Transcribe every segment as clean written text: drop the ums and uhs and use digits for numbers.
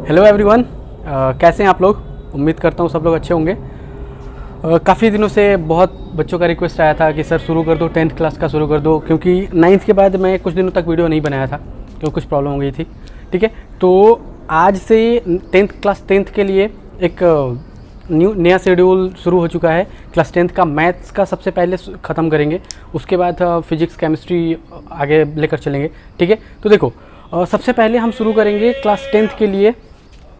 Hello everyone, कैसे हैं आप लोग। उम्मीद करता हूँ सब लोग अच्छे होंगे। काफ़ी दिनों से बहुत बच्चों का रिक्वेस्ट आया था कि सर शुरू कर दो 10th क्लास का शुरू कर दो, क्योंकि 9th के बाद मैं कुछ दिनों तक वीडियो नहीं बनाया था क्योंकि कुछ प्रॉब्लम हो गई थी। ठीक है, तो आज से 10th के लिए एक नया शेड्यूल शुरू हो चुका है। क्लास 10th का मैथ्स का सबसे पहले ख़त्म करेंगे, उसके बाद फिजिक्स केमिस्ट्री आगे लेकर चलेंगे। ठीक है, तो देखो सबसे पहले हम शुरू करेंगे क्लास 10th के लिए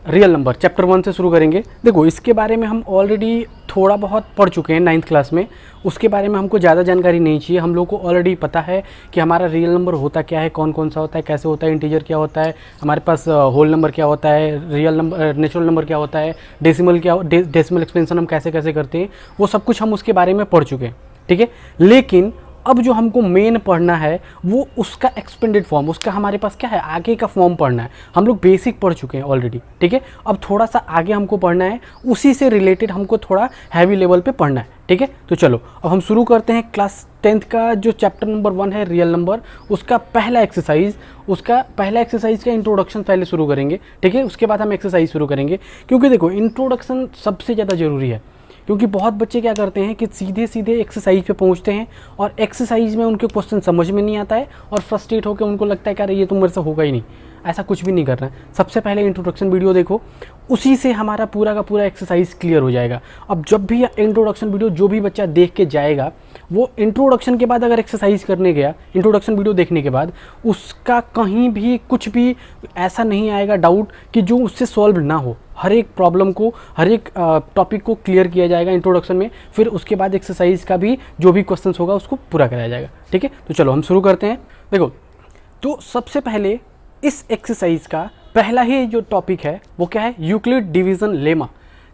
रियल नंबर चैप्टर 1 से शुरू करेंगे। देखो इसके बारे में हम ऑलरेडी थोड़ा बहुत पढ़ चुके हैं 9th क्लास में, उसके बारे में हमको ज़्यादा जानकारी नहीं चाहिए। हम लोग को ऑलरेडी पता है कि हमारा रियल नंबर होता क्या है, कौन कौन सा होता है, कैसे होता है, इंटीजर क्या होता है, हमारे पास होल नंबर क्या होता है, रियल नंबर नेचुरल नंबर क्या होता है, डेसिमल एक्सपेंशन हम कैसे कैसे करते हैं, वो सब कुछ हम उसके बारे में पढ़ चुके हैं। ठीक है, लेकिन अब जो हमको मेन पढ़ना है वो उसका एक्सपेंडेड फॉर्म, उसका हमारे पास क्या है आगे का फॉर्म पढ़ना है। हम लोग बेसिक पढ़ चुके हैं ऑलरेडी। ठीक है, अब थोड़ा सा आगे हमको पढ़ना है, उसी से रिलेटेड हमको थोड़ा हैवी लेवल पे पढ़ना है। ठीक है, तो चलो अब हम शुरू करते हैं क्लास 10th का जो चैप्टर नंबर 1 है रियल नंबर, उसका पहला एक्सरसाइज का इंट्रोडक्शन पहले शुरू करेंगे। ठीक है, उसके बाद हम एक्सरसाइज शुरू करेंगे, क्योंकि देखो इंट्रोडक्शन सबसे ज़्यादा ज़रूरी है। क्योंकि बहुत बच्चे क्या करते हैं कि सीधे सीधे एक्सरसाइज पे पहुंचते हैं और एक्सरसाइज में उनके क्वेश्चन समझ में नहीं आता है और फ्रस्ट्रेट होकर उनको लगता है कि अरे ये तो मेरे से होगा ही नहीं। ऐसा कुछ भी नहीं करना है। सबसे पहले इंट्रोडक्शन वीडियो देखो, उसी से हमारा पूरा का पूरा एक्सरसाइज क्लियर हो जाएगा। अब जब भी इंट्रोडक्शन वीडियो जो भी बच्चा देख के जाएगा, वो इंट्रोडक्शन के बाद अगर एक्सरसाइज करने गया, इंट्रोडक्शन वीडियो देखने के बाद उसका कहीं भी कुछ भी ऐसा नहीं आएगा डाउट कि जो उससे सॉल्व ना हो। हर एक प्रॉब्लम को, हर एक टॉपिक को क्लियर किया जाएगा इंट्रोडक्शन में, फिर उसके बाद एक्सरसाइज का भी जो भी क्वेश्चन होगा उसको पूरा कराया जाएगा। ठीक है, तो चलो हम शुरू करते हैं। देखो, तो सबसे पहले इस एक्सरसाइज का पहला ही जो टॉपिक है वो क्या है, यूक्लिड डिवीजन लेमा।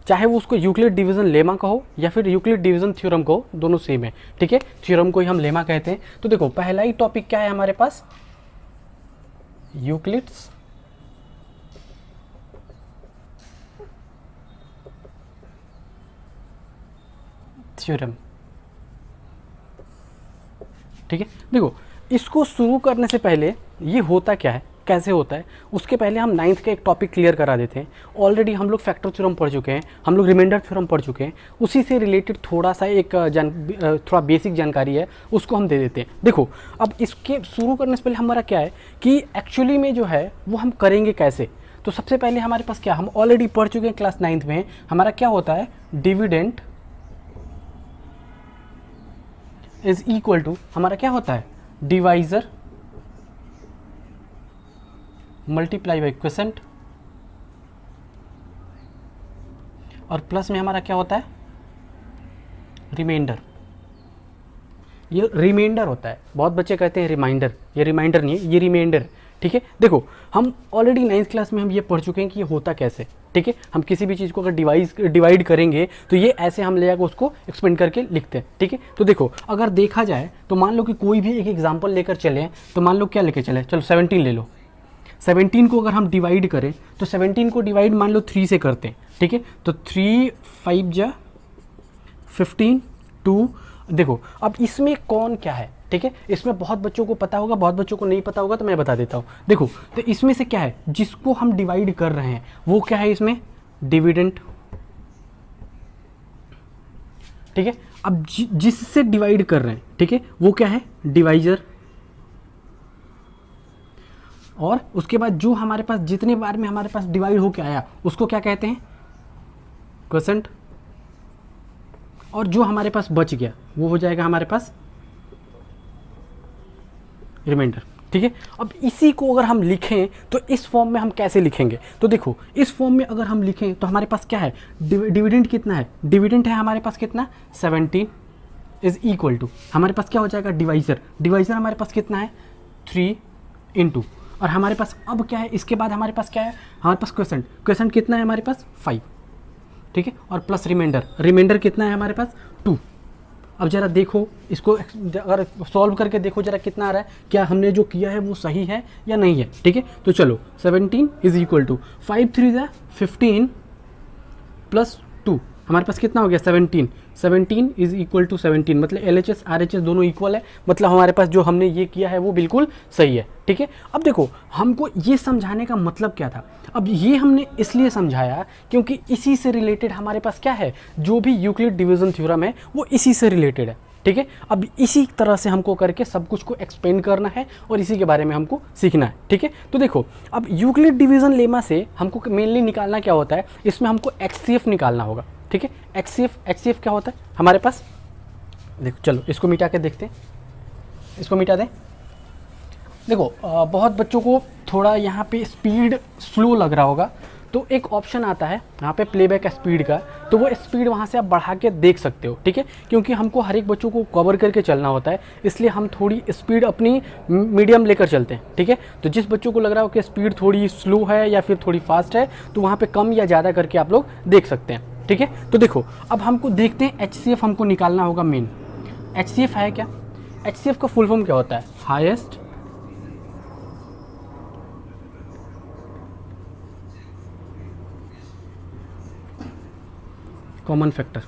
चाहे वो उसको यूक्लिड डिवीजन लेमा कहो या फिर यूक्लिड डिवीजन थ्योरम कहो, दोनों सेम है। ठीक है, थ्योरम को ही हम लेमा कहते हैं। तो देखो पहला ही टॉपिक क्या है हमारे पास, यूक्लिड्स थ्योरम। ठीक है, देखो इसको शुरू करने से पहले ये होता क्या है, कैसे होता है, उसके पहले हम 9th का एक टॉपिक क्लियर करा देते हैं। ऑलरेडी हम लोग फैक्टर थ्योरम पढ़ चुके हैं, हम लोग रिमाइंडर थ्योरम पढ़ चुके हैं, उसी से रिलेटेड थोड़ा सा एक थोड़ा बेसिक जानकारी है, उसको हम दे देते हैं। देखो अब इसके शुरू करने से पहले हमारा क्या है कि एक्चुअली में जो है वो हम करेंगे कैसे। तो सबसे पहले हमारे पास क्या, हम ऑलरेडी पढ़ चुके हैं क्लास 9th में, हमारा क्या होता है, डिविडेंट इज इक्वल टू, हमारा क्या होता है, डिवाइजर मल्टीप्लाई बाई क्वोशेंट, और प्लस में हमारा क्या होता है, रिमाइंडर। ये रिमाइंडर होता है, बहुत बच्चे कहते हैं रिमाइंडर, ये रिमाइंडर नहीं है, ये रिमाइंडर। ठीक है, देखो हम ऑलरेडी 9th क्लास में हम ये पढ़ चुके हैं कि ये होता कैसे। ठीक है, हम किसी भी चीज़ को अगर डिवाइड करेंगे तो ये ऐसे हम ले जाकर उसको एक्सपेंड करके लिखते हैं। ठीक है, तो देखो अगर देखा जाए तो मान लो कि कोई भी एक एग्जाम्पल लेकर चलें, तो मान लो क्या लेकर चले, चलो 17 ले लो। 17 को अगर हम डिवाइड करें तो 17 को डिवाइड मान लो 3 से करते हैं। ठीक है, तो 3 5 जा 15 2। देखो अब इसमें कौन क्या है, ठीक है, इसमें बहुत बच्चों को पता होगा, बहुत बच्चों को नहीं पता होगा, तो मैं बता देता हूँ। देखो तो इसमें से क्या है, जिसको हम डिवाइड कर रहे हैं वो क्या है, इसमें डिविडेंट। ठीक है, अब जिससे डिवाइड कर रहे हैं, ठीक है, वो क्या है, डिवाइजर। और उसके बाद जो हमारे पास जितने बार में हमारे पास डिवाइड होके आया उसको क्या कहते हैं, क्वोशेंट। और जो हमारे पास बच गया वो हो जाएगा हमारे पास रिमाइंडर। ठीक है, अब इसी को अगर हम लिखें तो इस फॉर्म में हम कैसे लिखेंगे, तो देखो इस फॉर्म में अगर हम लिखें तो हमारे पास क्या है, डिविडेंड कितना है, डिविडेंड है हमारे पास कितना, 17 इज इक्वल टू, हमारे पास क्या हो जाएगा, डिवाइजर। डिवाइजर हमारे पास कितना है, 3 इंटू, और हमारे पास अब क्या है, इसके बाद हमारे पास क्या है, हमारे पास क्वोशेंट। क्वोशेंट कितना है हमारे पास, 5। ठीक है, और प्लस रिमाइंडर, रिमाइंडर कितना है हमारे पास, 2। अब जरा देखो इसको अगर सॉल्व करके देखो जरा कितना आ रहा है, क्या हमने जो किया है वो सही है या नहीं है। ठीक है, तो चलो 17 इज इक्वल टू 5 3 15 प्लस 2, हमारे पास कितना हो गया, 17। 17 इज इक्वल टू 17, मतलब LHS RHS दोनों इक्वल है, मतलब हमारे पास जो हमने ये किया है वो बिल्कुल सही है। ठीक है, अब देखो हमको ये समझाने का मतलब क्या था। अब ये हमने इसलिए समझाया क्योंकि इसी से रिलेटेड हमारे पास क्या है, जो भी यूक्लिड डिवीज़न थ्योरम है वो इसी से रिलेटेड है। ठीक है, अब इसी तरह से हमको करके सब कुछ को एक्सप्लेन करना है और इसी के बारे में हमको सीखना है। ठीक है, तो देखो अब यूक्लिड डिवीज़न लेमा से हमको मेनली निकालना क्या होता है, इसमें हमको HCF निकालना होगा। ठीक है, HCF क्या होता है हमारे पास, देखो चलो इसको मिटा के देखते हैं, इसको मिटा दें। देखो बहुत बच्चों को थोड़ा यहाँ पे स्पीड स्लो लग रहा होगा, तो एक ऑप्शन आता है यहाँ पे प्लेबैक स्पीड का, तो वो स्पीड वहाँ से आप बढ़ा के देख सकते हो। ठीक है, क्योंकि हमको हर एक बच्चों को कवर करके चलना होता है, इसलिए हम थोड़ी स्पीड अपनी मीडियम लेकर चलते हैं। ठीक है, तो जिस बच्चों को लग रहा हो कि स्पीड थोड़ी स्लो है या फिर थोड़ी फास्ट है, तो वहाँ पर कम या ज़्यादा करके आप लोग देख सकते हैं। ठीक है, तो देखो अब हमको देखते हैं HCF हमको निकालना होगा मेन। HCF है क्या, HCF का फुल फॉर्म क्या होता है, हाईएस्ट कॉमन फैक्टर।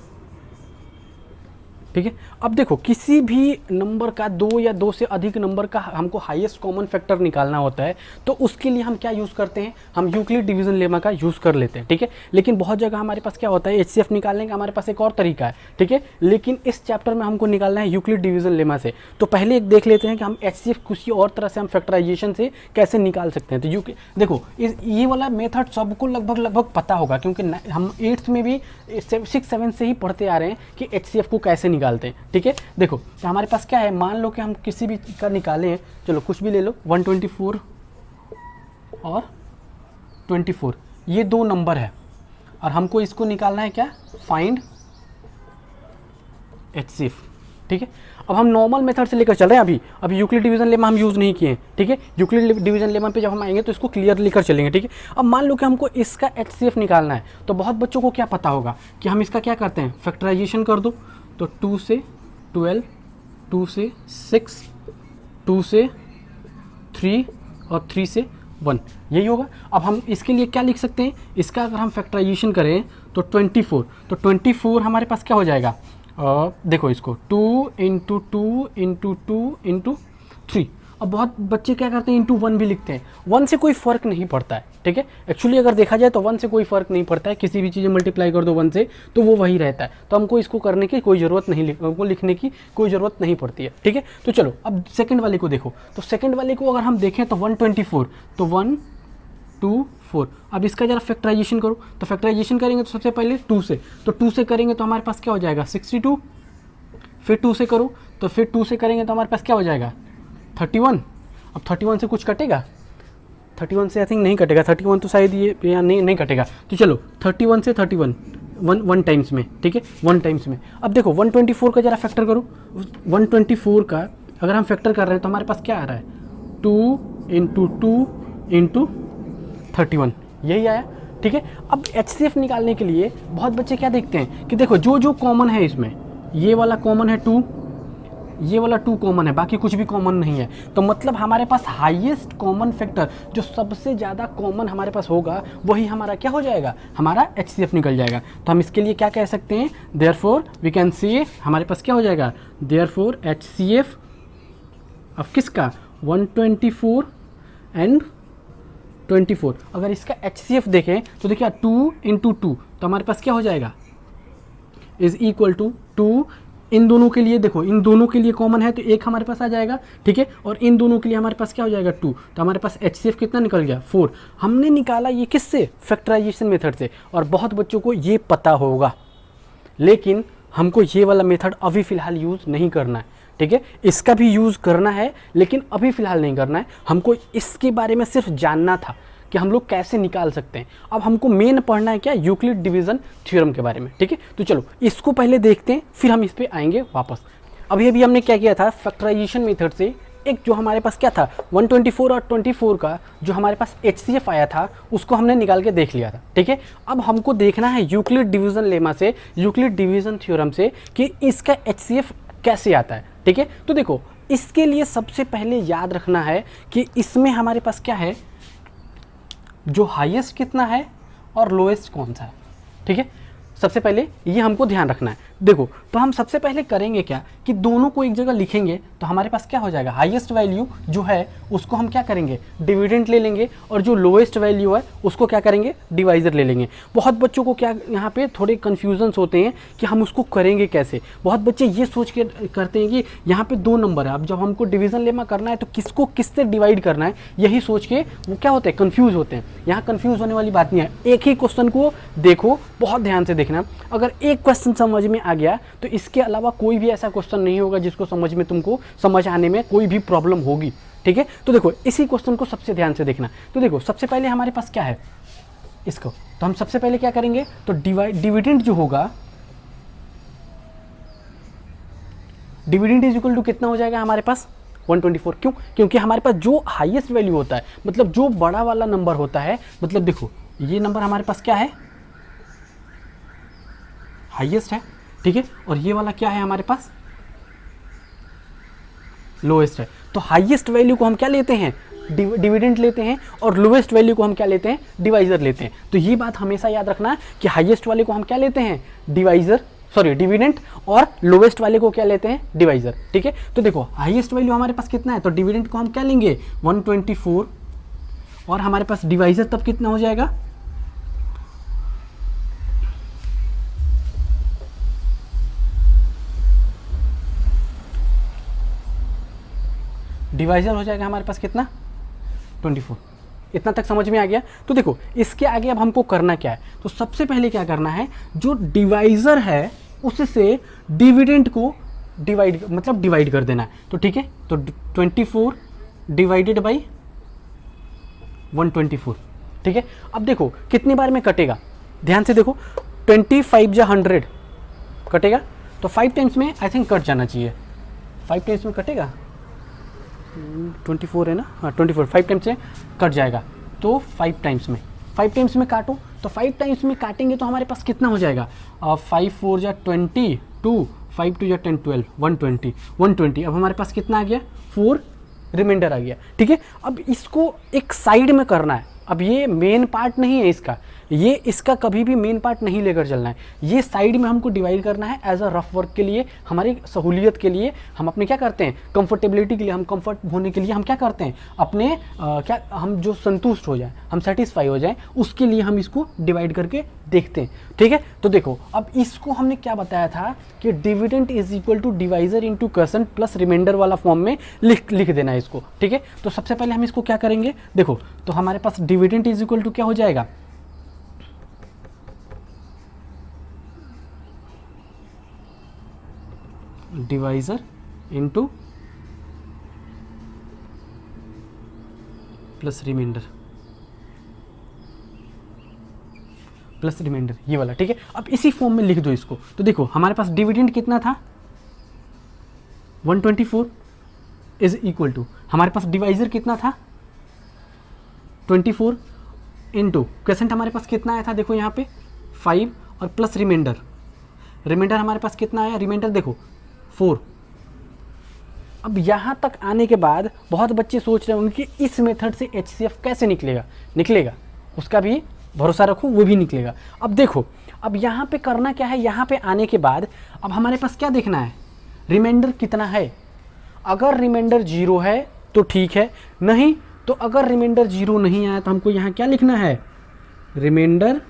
ठीक है, अब देखो किसी भी नंबर का 2 या 2 से अधिक नंबर का हमको हाईएस्ट कॉमन फैक्टर निकालना होता है, तो उसके लिए हम क्या यूज़ करते हैं, हम यूक्लिड डिवीज़न लेमा का यूज़ कर लेते हैं। ठीक है, लेकिन बहुत जगह हमारे पास क्या होता है, HCF निकालने का हमारे पास एक और तरीका है। ठीक है, लेकिन इस चैप्टर में हमको निकालना है यूक्लिड डिवीज़न लेमा से, तो पहले एक देख लेते हैं कि हम HCF किसी और तरह से हम फैक्टराइजेशन से कैसे निकाल सकते हैं। तो देखो ये वाला मेथड सबको लगभग पता होगा, क्योंकि हम 8th में भी 6-7 से ही पढ़ते आ रहे हैं कि HCF को कैसे निकालते हैं। ठीक है, देखो तो हमारे पास क्या है, मान लो कि हम किसी भी का निकालें हैं, चलो कुछ भी ले लो, 124 और 24, ये 2 नंबर है और हमको इसको निकालना है क्या, फाइंड HCF। ठीक है, अब हम नॉर्मल मेथड से लेकर चल रहे हैं, अभी यूक्लिड डिवीज़न लेमा हम यूज़ नहीं किए हैं। ठीक है, यूक्लिड डिवीज़न लेमा पे जब हम आएंगे तो इसको क्लियर लेकर चलेंगे। ठीक है, अब मान लो कि हमको इसका HCF निकालना है, तो बहुत बच्चों को क्या पता होगा कि हम इसका क्या करते हैं, फैक्टराइजेशन कर दो, तो 2 से 12, 2 से 6, 2 से 3 और 3 से 1, यही होगा। अब हम इसके लिए क्या लिख सकते हैं, इसका अगर हम फैक्टराइजेशन करें तो 24, तो 24 हमारे पास क्या हो जाएगा, देखो इसको 2 × 2 × 2 × 3। अब बहुत बच्चे क्या करते हैं, × 1 भी लिखते हैं, 1 से कोई फ़र्क नहीं पड़ता है। ठीक है, एक्चुअली अगर देखा जाए तो 1 से कोई फ़र्क नहीं पड़ता है, किसी भी चीज़ें मल्टीप्लाई कर दो 1 से तो वो वही रहता है, तो हमको इसको करने की कोई ज़रूरत नहीं, हमको लिखने की कोई ज़रूरत नहीं पड़ती है। ठीक है, तो चलो अब सेकंड वाले को देखो, तो सेकंड वाले को अगर हम देखें तो 124, तो 1 2 4, अब इसका जरा फैक्टराइजेशन करो, तो फैक्टराइजेशन करेंगे तो सबसे पहले 2 से, तो 2 से करेंगे तो हमारे पास क्या हो जाएगा 62, फिर 2 से करो तो फिर 2 से करेंगे तो हमारे पास क्या हो जाएगा 31। अब 31 से कुछ कटेगा, 31 से आई थिंक नहीं कटेगा, 31 तो शायद ये या नहीं कटेगा, तो चलो 31 से 31 वन टाइम्स में। ठीक है, 1 टाइम्स में। अब देखो 124 का जरा फैक्टर करो, 124 का अगर हम फैक्टर कर रहे हैं तो हमारे पास क्या आ रहा है, 2 × 2 × 31, यही आया। ठीक है, अब HCF निकालने के लिए बहुत बच्चे क्या देखते हैं कि देखो जो कॉमन है इसमें, ये वाला कॉमन है 2, ये वाला 2 कॉमन है, बाकी कुछ भी कॉमन नहीं है, तो मतलब हमारे पास हाईएस्ट कॉमन फैक्टर जो सबसे ज़्यादा कॉमन हमारे पास होगा वही हमारा क्या हो जाएगा, हमारा HCF निकल जाएगा। तो हम इसके लिए क्या कह सकते हैं, देयरफॉर वी कैन से हमारे पास क्या हो जाएगा, देयरफॉर HCF अब किसका 124 एंड 24। अगर इसका HCF देखें तो देखिए 2 × 2, तो हमारे पास क्या हो जाएगा, इज इक्वल टू 2, इन दोनों के लिए देखो, इन दोनों के लिए कॉमन है तो 1 हमारे पास आ जाएगा। ठीक है, और इन दोनों के लिए हमारे पास क्या हो जाएगा 2, तो हमारे पास HCF कितना निकल गया 4। हमने निकाला ये किससे, फैक्टराइजेशन मेथड से, और बहुत बच्चों को ये पता होगा, लेकिन हमको ये वाला मेथड अभी फ़िलहाल यूज़ नहीं करना है। ठीक है, इसका भी यूज़ करना है लेकिन अभी फ़िलहाल नहीं करना है, हमको इसके बारे में सिर्फ जानना था कि हम लोग कैसे निकाल सकते हैं। अब हमको मेन पढ़ना है क्या, यूक्लिड डिवीज़न थ्योरम के बारे में। ठीक है, तो चलो इसको पहले देखते हैं, फिर हम इस पर आएंगे वापस। अभी हमने क्या किया था, फैक्टराइजेशन मेथड से एक जो हमारे पास क्या था 124 और 24 का जो हमारे पास HCF आया था उसको हमने निकाल के देख लिया था। ठीक है, अब हमको देखना है यूक्लिड डिवीज़न लेमा से, यूक्लिड डिवीज़न थ्योरम से कि इसका HCF कैसे आता है। ठीक है, तो देखो इसके लिए सबसे पहले याद रखना है कि इसमें हमारे पास क्या है, जो हाईएस्ट कितना है और लोएस्ट कौन सा है। ठीक है, सबसे पहले ये हमको ध्यान रखना है। देखो तो हम सबसे पहले करेंगे क्या कि दोनों को एक जगह लिखेंगे, तो हमारे पास क्या हो जाएगा, हाईएस्ट वैल्यू जो है उसको हम क्या करेंगे, डिविडेंड ले लेंगे, और जो लोएस्ट वैल्यू है उसको क्या करेंगे, डिवाइज़र ले लेंगे। बहुत बच्चों को क्या यहाँ पे थोड़े कन्फ्यूजन्स होते हैं कि हम उसको करेंगे कैसे। बहुत बच्चे ये सोच के करते हैं कि यहाँ पे 2 नंबर है, अब जब हमको डिवीज़न लेमा करना है तो किसको किससे डिवाइड करना है, यही सोच के वो क्या होते हैं, कन्फ्यूज़ होते हैं। यहाँ कन्फ्यूज़ होने वाली बात नहीं है, एक ही क्वेश्चन को देखो, बहुत ध्यान से देखना। अगर एक क्वेश्चन समझ में आ गया तो इसके अलावा कोई भी ऐसा क्वेश्चन नहीं होगा जिसको समझ में तुमको समझ आने में कोई भी प्रॉब्लम होगी, ठीक है। तो देखो इसी क्वेश्चन को सबसे ध्यान से देखना। तो देखो सबसे पहले हमारे पास क्या है इसको, तो हम सबसे पहले क्या करेंगे, तो डिविडेंड जो होगा, डिविडेंड इज इक्वल टू कितना हो जाएगा हमारे पास 124। क्यों, क्योंकि हमारे पास जो हाईएस्ट वैल्यू होता है, मतलब जो बड़ा वाला नंबर होता है, मतलब देखो ये नंबर हमारे पास क्या है, हाईएस्ट है, ठीक है, और ये वाला क्या है हमारे पास, लोएस्ट है। तो हाईएस्ट वैल्यू को हम क्या लेते हैं, डिविडेंड लेते हैं, और लोएस्ट वैल्यू को हम क्या लेते हैं, डिवाइजर लेते हैं। तो ये बात हमेशा याद रखना कि हाईएस्ट वाले को हम क्या लेते हैं, डिविडेंड, और लोएस्ट वाले को क्या लेते हैं, डिवाइजर, ठीक है। तो देखो हाईएस्ट वैल्यू हमारे पास कितना है, तो डिविडेंड को हम क्या लेंगे 124, और हमारे पास डिवाइजर तब कितना हो जाएगा, डिवाइजर हो जाएगा हमारे पास कितना 24। इतना तक समझ में आ गया। तो देखो इसके आगे अब हमको करना क्या है, तो सबसे पहले क्या करना है, जो डिवाइजर है उससे डिविडेंड को डिवाइड कर देना है। तो ठीक है, तो 24 डिवाइडेड बाई 124, ठीक है। अब देखो कितनी बार में कटेगा, ध्यान से देखो, 25 जा 100 कटेगा, तो 5 टाइम्स में आई थिंक कट जाना चाहिए, 5 टाइम्स में कटेगा, 24 है ना, हाँ 24, 5 टाइम्स से कट जाएगा। तो 5 टाइम्स में काटो, तो 5 टाइम्स में काटेंगे तो हमारे पास कितना हो जाएगा, 5 4 जा 22, 5 2 जा 10 12, 120। अब हमारे पास कितना आ गया, 4 रिमाइंडर आ गया, ठीक है। अब इसको एक साइड में करना है, अब ये मेन पार्ट नहीं है इसका कभी भी मेन पार्ट नहीं लेकर चलना है, ये साइड में हमको डिवाइड करना है एज अ रफ वर्क के लिए, हमारी सहूलियत के लिए। हम अपने क्या करते हैं, कंफर्टेबिलिटी के लिए, हम कंफर्ट होने के लिए हम क्या करते हैं, अपने हम जो संतुष्ट हो जाए, हम सेटिस्फाई हो जाए, उसके लिए हम इसको डिवाइड करके देखते हैं, ठीक है। तो देखो अब इसको हमने क्या बताया था कि dividend is equal to divisor into quotient plus remainder वाला फॉर्म में लिख देना है इसको, ठीक है। तो सबसे पहले हम इसको क्या करेंगे, देखो तो हमारे पास डिविडेंड इज इक्वल टू क्या हो जाएगा, डिवाइजर इंटू प्लस रिमाइंडर, ये वाला, ठीक है। अब इसी फॉर्म में लिख दो इसको। तो देखो हमारे पास डिविडेंड कितना था 124 इज इक्वल टू, हमारे पास डिवाइजर कितना था 24 इंटू क्वोशिएंट हमारे पास कितना आया था, देखो यहाँ पे 5 और प्लस रिमाइंडर हमारे पास कितना आया, रिमाइंडर देखो 4। अब यहाँ तक आने के बाद बहुत बच्चे सोच रहे होंगे कि इस मेथड से HCF कैसे निकलेगा, उसका भी भरोसा रखो, वो भी निकलेगा। अब देखो अब यहाँ पे करना क्या है, यहाँ पे आने के बाद अब हमारे पास क्या देखना है, रिमाइंडर कितना है। अगर रिमाइंडर 0 है तो ठीक है, नहीं तो अगर रिमाइंडर 0 नहीं आया तो हमको यहाँ क्या लिखना है, remainder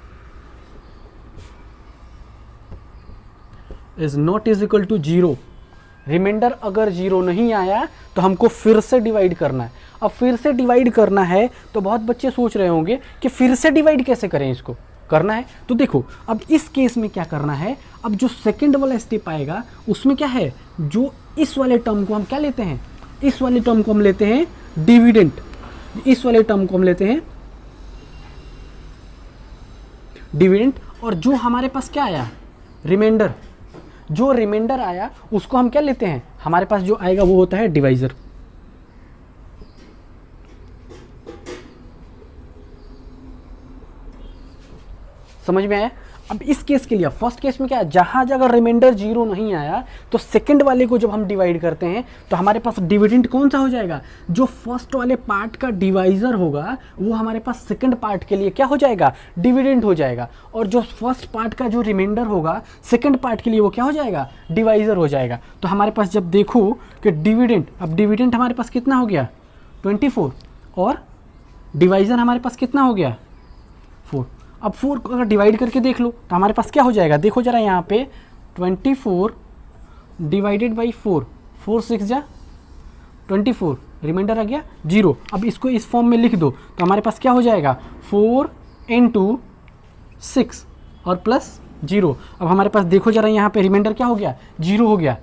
is not is equal to 0। Remainder अगर 0 नहीं आया तो हमको फिर से डिवाइड करना है। अब फिर से डिवाइड करना है तो बहुत बच्चे सोच रहे होंगे कि फिर से डिवाइड कैसे करें, इसको करना है। तो देखो अब इस केस में क्या करना है, अब जो सेकंड वाला स्टेप आएगा उसमें क्या है, जो इस वाले टर्म को हम क्या लेते हैं, इस वाले टर्म को हम लेते हैं डिविडेंड, इस वाले टर्म को हम लेते हैं डिविडेंड, और जो हमारे पास क्या आया रिमाइंडर, जो रिमाइंडर आया उसको हम क्या लेते हैं, हमारे पास जो आएगा वो होता है डिवाइजर। समझ में आया। अब इस केस के लिए फर्स्ट केस में क्या है, जहाँ अगर रिमाइंडर 0 नहीं आया तो सेकंड वाले को जब हम डिवाइड करते हैं तो हमारे पास डिविडेंड कौन सा हो जाएगा, जो फर्स्ट वाले पार्ट का डिवाइजर होगा वो हमारे पास सेकंड पार्ट के लिए क्या हो जाएगा, डिविडेंड हो जाएगा, और जो फर्स्ट पार्ट का जो रिमाइंडर होगा सेकंड पार्ट के लिए वो क्या हो जाएगा, डिवाइजर हो जाएगा। तो हमारे पास जब देखो कि डिविडेंड, अब डिविडेंड हमारे पास कितना हो गया 24 और डिवाइजर हमारे पास कितना हो गया 4। अब 4 को अगर डिवाइड करके देख लो तो हमारे पास क्या हो जाएगा, देखो जरा यहाँ पे 24 डिवाइडेड बाई 4, 4 6 जा 24, रिमाइंडर आ गया 0। अब इसको इस फॉर्म में लिख दो तो हमारे पास क्या हो जाएगा 4 × 6 और प्लस 0। अब हमारे पास देखो जरा यहाँ पे रिमाइंडर क्या हो गया, 0 हो गया,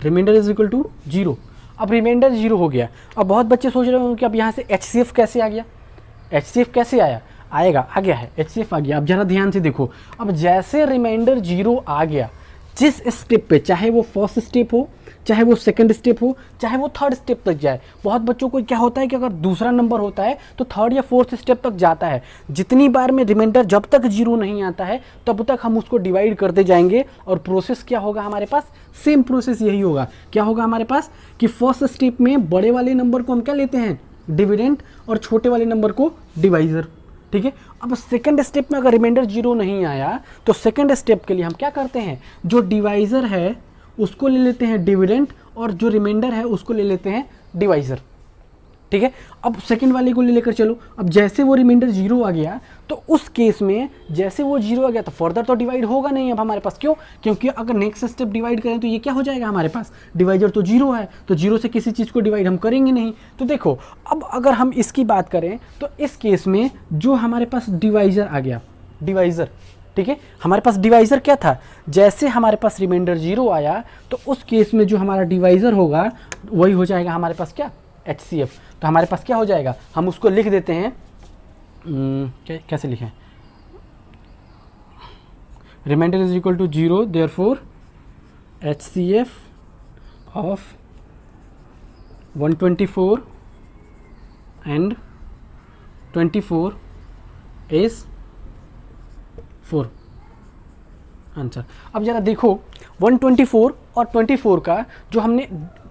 रिमाइंडर इज इक्वल टू 0। अब रिमाइंडर 0 हो गया। अब बहुत बच्चे सोच रहे होंगे कि अब यहाँ से HCF कैसे आ गया, HCF कैसे आया, आएगा, आ गया है, HCF आ गया। अब जरा ध्यान से देखो, अब जैसे रिमाइंडर 0 आ गया, जिस स्टेप पे, चाहे वो फर्स्ट स्टेप हो, चाहे वो सेकंड स्टेप हो, चाहे वो थर्ड स्टेप तक जाए, बहुत बच्चों को क्या होता है कि अगर दूसरा नंबर होता है तो थर्ड या फोर्थ स्टेप तक जाता है। जितनी बार में रिमाइंडर जब तक 0 नहीं आता है तब तक हम उसको डिवाइड करते जाएंगे, और प्रोसेस क्या होगा हमारे पास, सेम प्रोसेस यही होगा। क्या होगा हमारे पास कि फर्स्ट स्टेप में बड़े वाले नंबर को हम क्या लेते हैं, डिविडेंड, और छोटे वाले नंबर को डिवाइजर, ठीक है। अब सेकंड स्टेप में अगर रिमाइंडर 0 नहीं आया तो सेकंड स्टेप के लिए हम क्या करते हैं, जो डिवाइजर है उसको ले लेते हैं डिविडेंड, और जो रिमाइंडर है उसको ले लेते हैं डिवाइजर, ठीक है। अब सेकंड वाले को ले लेकर चलो। अब जैसे वो रिमाइंडर 0 आ गया तो उस केस में जैसे वो 0 आ गया तो फर्दर तो डिवाइड होगा नहीं अब हमारे पास, क्यों, क्योंकि अगर नेक्स्ट स्टेप डिवाइड करें तो ये क्या हो जाएगा हमारे पास, डिवाइजर तो 0 है, तो 0 से किसी चीज़ को डिवाइड हम करेंगे नहीं। तो देखो अब अगर हम इसकी बात करें तो इस केस में जो हमारे पास डिवाइजर आ गया, डिवाइजर, ठीक है, हमारे पास डिवाइजर क्या था, जैसे हमारे पास रिमाइंडर 0 आया तो उस केस में जो हमारा डिवाइजर होगा वही हो जाएगा हमारे पास क्या, HCF। तो हमारे पास क्या हो जाएगा, हम उसको लिख देते हैं, कैसे लिखें, remainder is equal to 0, therefore HCF of 124 and 24 is 4 answer. अब जरा देखो 124 और 24 का जो हमने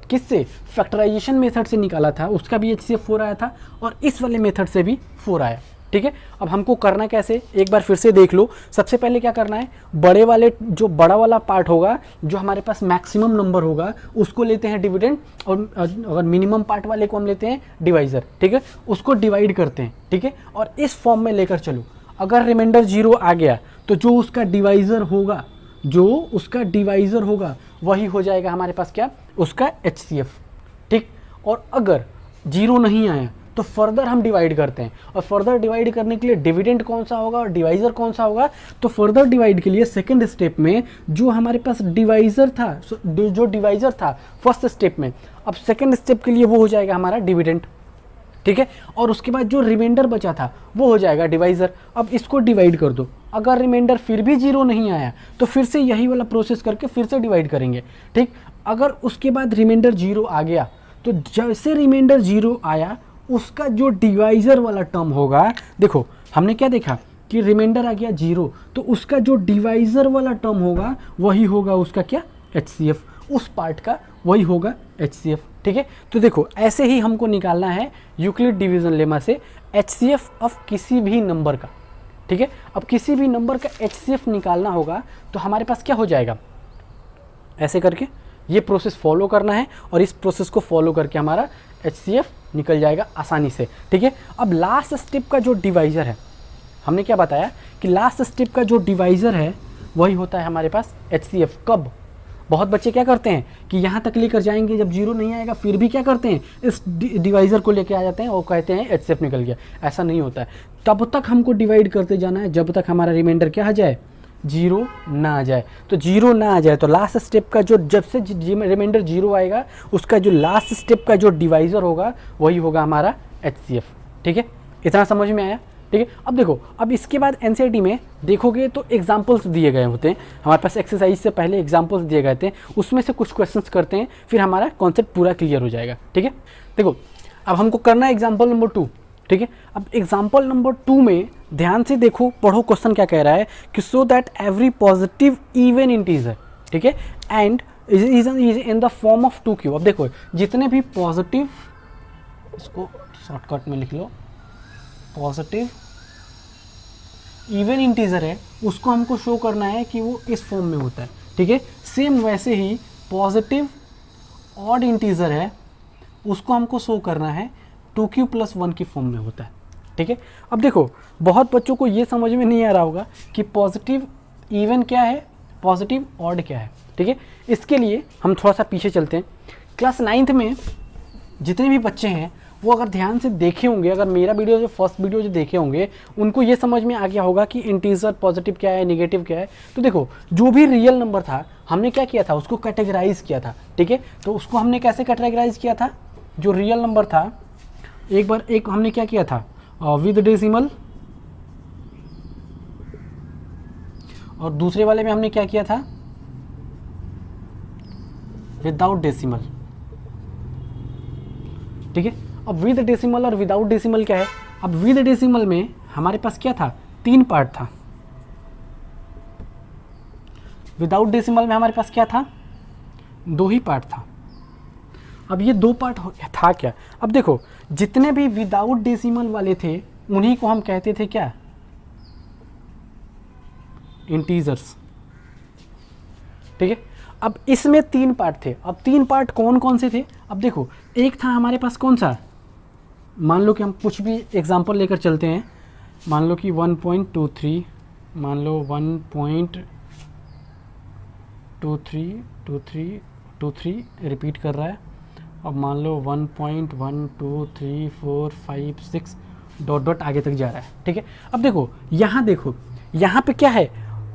किससे, फैक्टराइजेशन मेथड से निकाला था, उसका भी HCF 4 आया था, और इस वाले मेथड से भी 4 आया, ठीक है। अब हमको करना कैसे, एक बार फिर से देख लो। सबसे पहले क्या करना है, बड़े वाले, जो बड़ा वाला पार्ट होगा, जो हमारे पास मैक्सिमम नंबर होगा उसको लेते हैं डिविडेंड, और अगर मिनिमम पार्ट वाले को हम लेते हैं डिवाइजर, ठीक है, उसको डिवाइड करते हैं, ठीक है, और इस फॉर्म में लेकर चलो। अगर रिमाइंडर 0 आ गया तो जो उसका डिवाइजर होगा, जो उसका डिवाइजर होगा वही हो जाएगा हमारे पास क्या, उसका HCF, ठीक। और अगर 0 नहीं आया तो फर्दर हम डिवाइड करते हैं, और फर्दर डिवाइड करने के लिए डिविडेंड कौन सा होगा और डिवाइजर कौन सा होगा, तो फर्दर डिवाइड के लिए सेकंड स्टेप में जो हमारे पास डिवाइजर था, जो डिवाइजर था फर्स्ट स्टेप में, अब सेकंड स्टेप के लिए वो हो जाएगा हमारा डिविडेंड, ठीक है, और उसके बाद जो रिमाइंडर बचा था वो हो जाएगा डिवाइजर। अब इसको डिवाइड कर दो, अगर रिमाइंडर फिर भी 0 नहीं आया तो फिर से यही वाला प्रोसेस करके फिर से डिवाइड करेंगे, ठीक। अगर उसके बाद रिमाइंडर 0 आ गया तो जैसे रिमाइंडर 0 आया उसका जो डिवाइजर वाला टर्म होगा, देखो हमने क्या देखा कि रिमाइंडर आ गया 0, तो उसका जो डिवाइजर वाला टर्म होगा वही होगा उसका क्या, HCF, उस पार्ट का वही होगा HCF, ठीक है। तो देखो ऐसे ही हमको निकालना है यूक्लिड डिवीजन लेमा से HCF ऑफ किसी भी नंबर का, ठीक है। अब किसी भी नंबर का HCF निकालना होगा तो हमारे पास क्या हो जाएगा, ऐसे करके ये प्रोसेस फॉलो करना है, और इस प्रोसेस को फॉलो करके हमारा HCF निकल जाएगा आसानी से, ठीक है। अब लास्ट स्टेप का जो डिवाइजर है, हमने क्या बताया कि लास्ट स्टेप का जो डिवाइजर है वही होता है हमारे पास HCF। कब, बहुत बच्चे क्या करते हैं कि यहाँ तक लेकर जाएंगे, जब 0 नहीं आएगा फिर भी क्या करते हैं, इस डिवाइजर को लेके आ जाते हैं और कहते हैं HCF निकल गया। ऐसा नहीं होता है, तब तक हमको डिवाइड करते जाना है जब तक हमारा रिमाइंडर क्या आ जाए, 0 ना आ जाए। तो 0 ना आ जाए तो लास्ट स्टेप का जो, जब से रिमाइंडर 0 आएगा उसका जो लास्ट स्टेप का जो डिवाइजर होगा वही होगा हमारा HCF, ठीक है। इतना समझ में आया, ठीक है। अब देखो, अब इसके बाद NCERT में देखोगे तो एग्जाम्पल्स दिए गए होते हैं, हमारे पास एक्सरसाइज से पहले एग्जाम्पल्स दिए गए थे, उसमें से कुछ क्वेश्चंस करते हैं, फिर हमारा कॉन्सेप्ट पूरा क्लियर हो जाएगा, ठीक है। देखो अब हमको करना है एग्जाम्पल नंबर 2, ठीक है। अब एग्जाम्पल नंबर 2 में ध्यान से देखो, पढ़ो क्वेश्चन क्या कह रहा है कि so that every positive even integer, ठीक है, and is in the form of 2q। अब देखो जितने भी पॉजिटिव, इसको शॉर्टकट में लिख लो, पॉजिटिव इवन इंटीजर है उसको हमको शो करना है कि वो इस फॉर्म में होता है, ठीक है। सेम वैसे ही पॉजिटिव ऑड इंटीजर है उसको हमको शो करना है 2q + 1 की फॉर्म में होता है, ठीक है। अब देखो बहुत बच्चों को ये समझ में नहीं आ रहा होगा कि पॉजिटिव इवन क्या है, पॉजिटिव ऑड क्या है, ठीक है। इसके लिए हम थोड़ा सा पीछे चलते हैं। क्लास 9th में जितने भी बच्चे हैं वो अगर ध्यान से देखे होंगे, अगर मेरा वीडियो जो फर्स्ट वीडियो जो देखे होंगे उनको ये समझ में आ गया होगा कि इंटीजर पॉजिटिव क्या है, नेगेटिव क्या है। तो देखो जो भी रियल नंबर था हमने क्या किया था, उसको कैटेगराइज किया था, ठीक है। तो उसको हमने कैसे कैटेगराइज किया था, जो रियल नंबर था एक हमने क्या किया था विद डेसिमल, और दूसरे वाले में हमने क्या किया था विदाउट डेसिमल, ठीक है। अब विद डेसिमल और विदाउट डेसिमल क्या है, अब विद डेसिमल में हमारे पास क्या था, 3 पार्ट था, विदाउट डेसिमल में हमारे पास क्या था, 2 ही पार्ट था। अब ये 2 पार्ट था क्या, अब देखो जितने भी विदाउट डेसिमल वाले थे उन्हीं को हम कहते थे क्या, इंटीजर्स, ठीक है। अब इसमें 3 पार्ट थे, अब 3 पार्ट कौन कौन से थे, अब देखो एक था हमारे पास कौन सा, मान लो कि हम कुछ भी एग्जांपल लेकर चलते हैं, मान लो कि 1.23, मान लो 1.23 रिपीट कर रहा है, अब मान लो 1.12345 डॉट डॉट आगे तक जा रहा है, ठीक है। अब देखो यहाँ पे क्या है,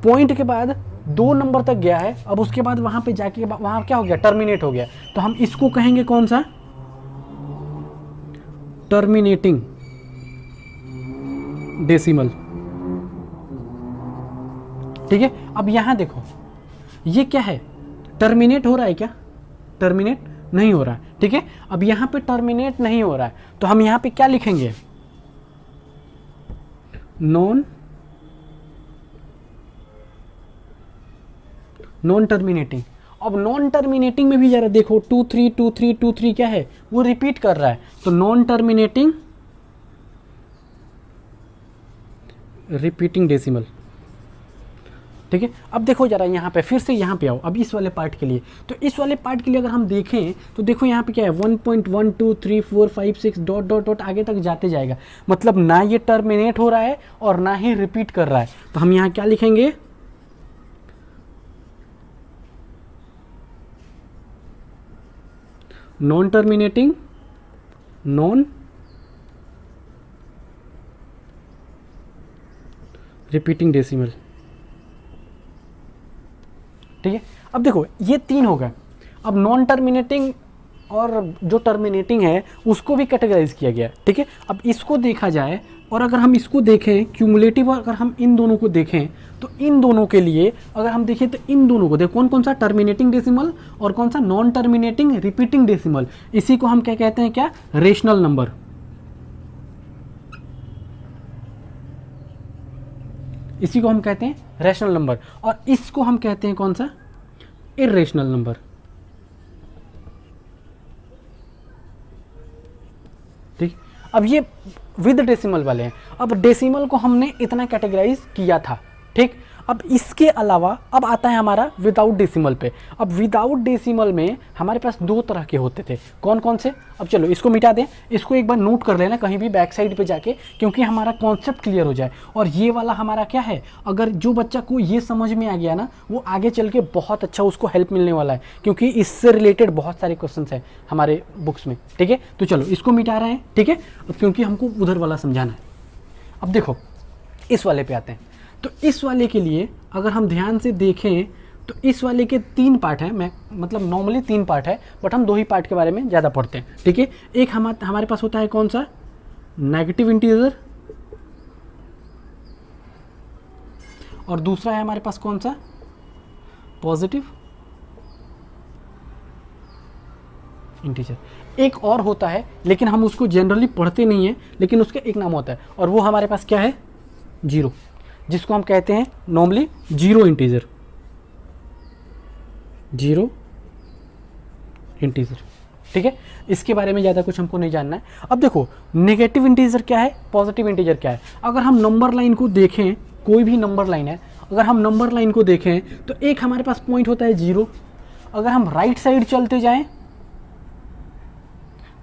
पॉइंट के बाद 2 नंबर तक गया है, अब उसके बाद वहाँ पे जाके वहाँ क्या हो गया, टर्मिनेट हो गया, तो हम इसको कहेंगे कौन सा, टर्मिनेटिंग डेसिमल, ठीक है। अब यहाँ देखो ये क्या है, टर्मिनेट हो रहा है क्या, टर्मिनेट नहीं हो रहा है, ठीक है। अब यहाँ पे टर्मिनेट नहीं हो रहा है तो हम यहाँ पे क्या लिखेंगे, नॉन टर्मिनेटिंग। अब नॉन टर्मिनेटिंग में भी जरा देखो 232323 क्या है, वो रिपीट कर रहा है, तो नॉन टर्मिनेटिंग रिपीटिंग डेसिमल, ठीक है। अब देखो जरा यहाँ पे फिर से यहाँ पे आओ, अब इस वाले पार्ट के लिए, तो इस वाले पार्ट के लिए अगर हम देखें तो देखो यहाँ पे क्या है 1.12345 डॉट डॉट डॉट आगे तक जाते जाएगा, मतलब ना ये टर्मिनेट हो रहा है और ना ही रिपीट कर रहा है, तो हम यहाँ क्या लिखेंगे, non terminating non repeating decimal, ठीक है। अब देखो ये 3 हो गए, अब नॉन टर्मिनेटिंग और जो टर्मिनेटिंग है उसको भी कैटेगराइज किया गया, ठीक है। अब इसको देखा जाए और अगर हम इसको देखें क्यूमुलेटिव, अगर हम इन दोनों को देखें तो इन दोनों के लिए अगर हम देखें तो इन दोनों को देखो कौन सा टर्मिनेटिंग डेसिमल और कौन सा नॉन टर्मिनेटिंग रिपीटिंग डेसिमल, इसी को हम क्या कहते हैं, क्या, रेशनल नंबर, इसी को हम कहते हैं रैशनल नंबर, और इसको हम कहते हैं कौन सा, इर्रेशनल नंबर, ठीक। अब ये विद डेसिमल वाले हैं, अब डेसिमल को हमने इतना कैटेगराइज किया था, ठीक। अब इसके अलावा अब आता है हमारा विदाउट डेसिमल पे। अब विदाउट डेसिमल में हमारे पास 2 तरह के होते थे, कौन कौन से, अब चलो इसको मिटा दें, इसको एक बार नोट कर लेना कहीं भी बैक साइड पे जाके, क्योंकि हमारा कॉन्सेप्ट क्लियर हो जाए। और ये वाला हमारा क्या है, अगर जो बच्चा को ये समझ में आ गया ना, वो आगे चल के बहुत अच्छा उसको हेल्प मिलने वाला है, क्योंकि इससे रिलेटेड बहुत सारे क्वेश्चन हैं हमारे बुक्स में, ठीक है। तो चलो इसको मिटा रहे हैं, ठीक है, अब क्योंकि हमको उधर वाला समझाना है। अब देखो इस वाले पे आते हैं, तो इस वाले के लिए अगर हम ध्यान से देखें तो इस वाले के 3 पार्ट हैं, मैं मतलब नॉर्मली 3 पार्ट है, बट हम 2 ही पार्ट के बारे में ज़्यादा पढ़ते हैं, ठीक है। एक हमारे पास होता है कौन सा, नेगेटिव इंटीजर, और दूसरा है हमारे पास कौन सा, पॉजिटिव इंटीजर। एक और होता है लेकिन हम उसको जनरली पढ़ते नहीं हैं, लेकिन उसका एक नाम होता है, और वो हमारे पास क्या है, जीरो, जिसको हम कहते हैं normally zero integer, zero integer. ठीक है, इसके बारे में ज़्यादा कुछ हमको नहीं जानना है। अब देखो नेगेटिव इंटीजर क्या है, पॉजिटिव इंटीजर क्या है। अगर हम नंबर लाइन को देखें, कोई भी नंबर लाइन है, अगर हम नंबर लाइन को देखें तो एक हमारे पास पॉइंट होता है जीरो। अगर हम राइट साइड चलते जाएं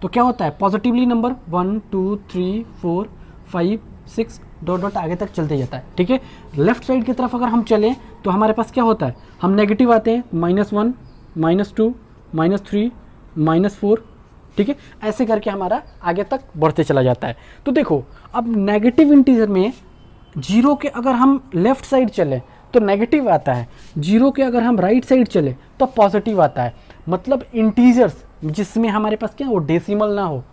तो क्या होता है, पॉजिटिवली नंबर 1 2 3 4 5 6 डॉट डॉट आगे तक चलते जाता है। ठीक है, लेफ्ट साइड की तरफ अगर हम चलें तो हमारे पास क्या होता है, हम नेगेटिव आते हैं, -1 -2 -3 -4। ठीक है, ऐसे करके हमारा आगे तक बढ़ते चला जाता है। तो देखो अब नेगेटिव इंटीजर में जीरो के अगर हम लेफ्ट साइड चलें तो नेगेटिव आता है, जीरो के अगर हम राइट साइड चले तो पॉजिटिव आता है। मतलब इंटीजर्स जिसमें हमारे पास क्या हो, डेसिमल ना हो,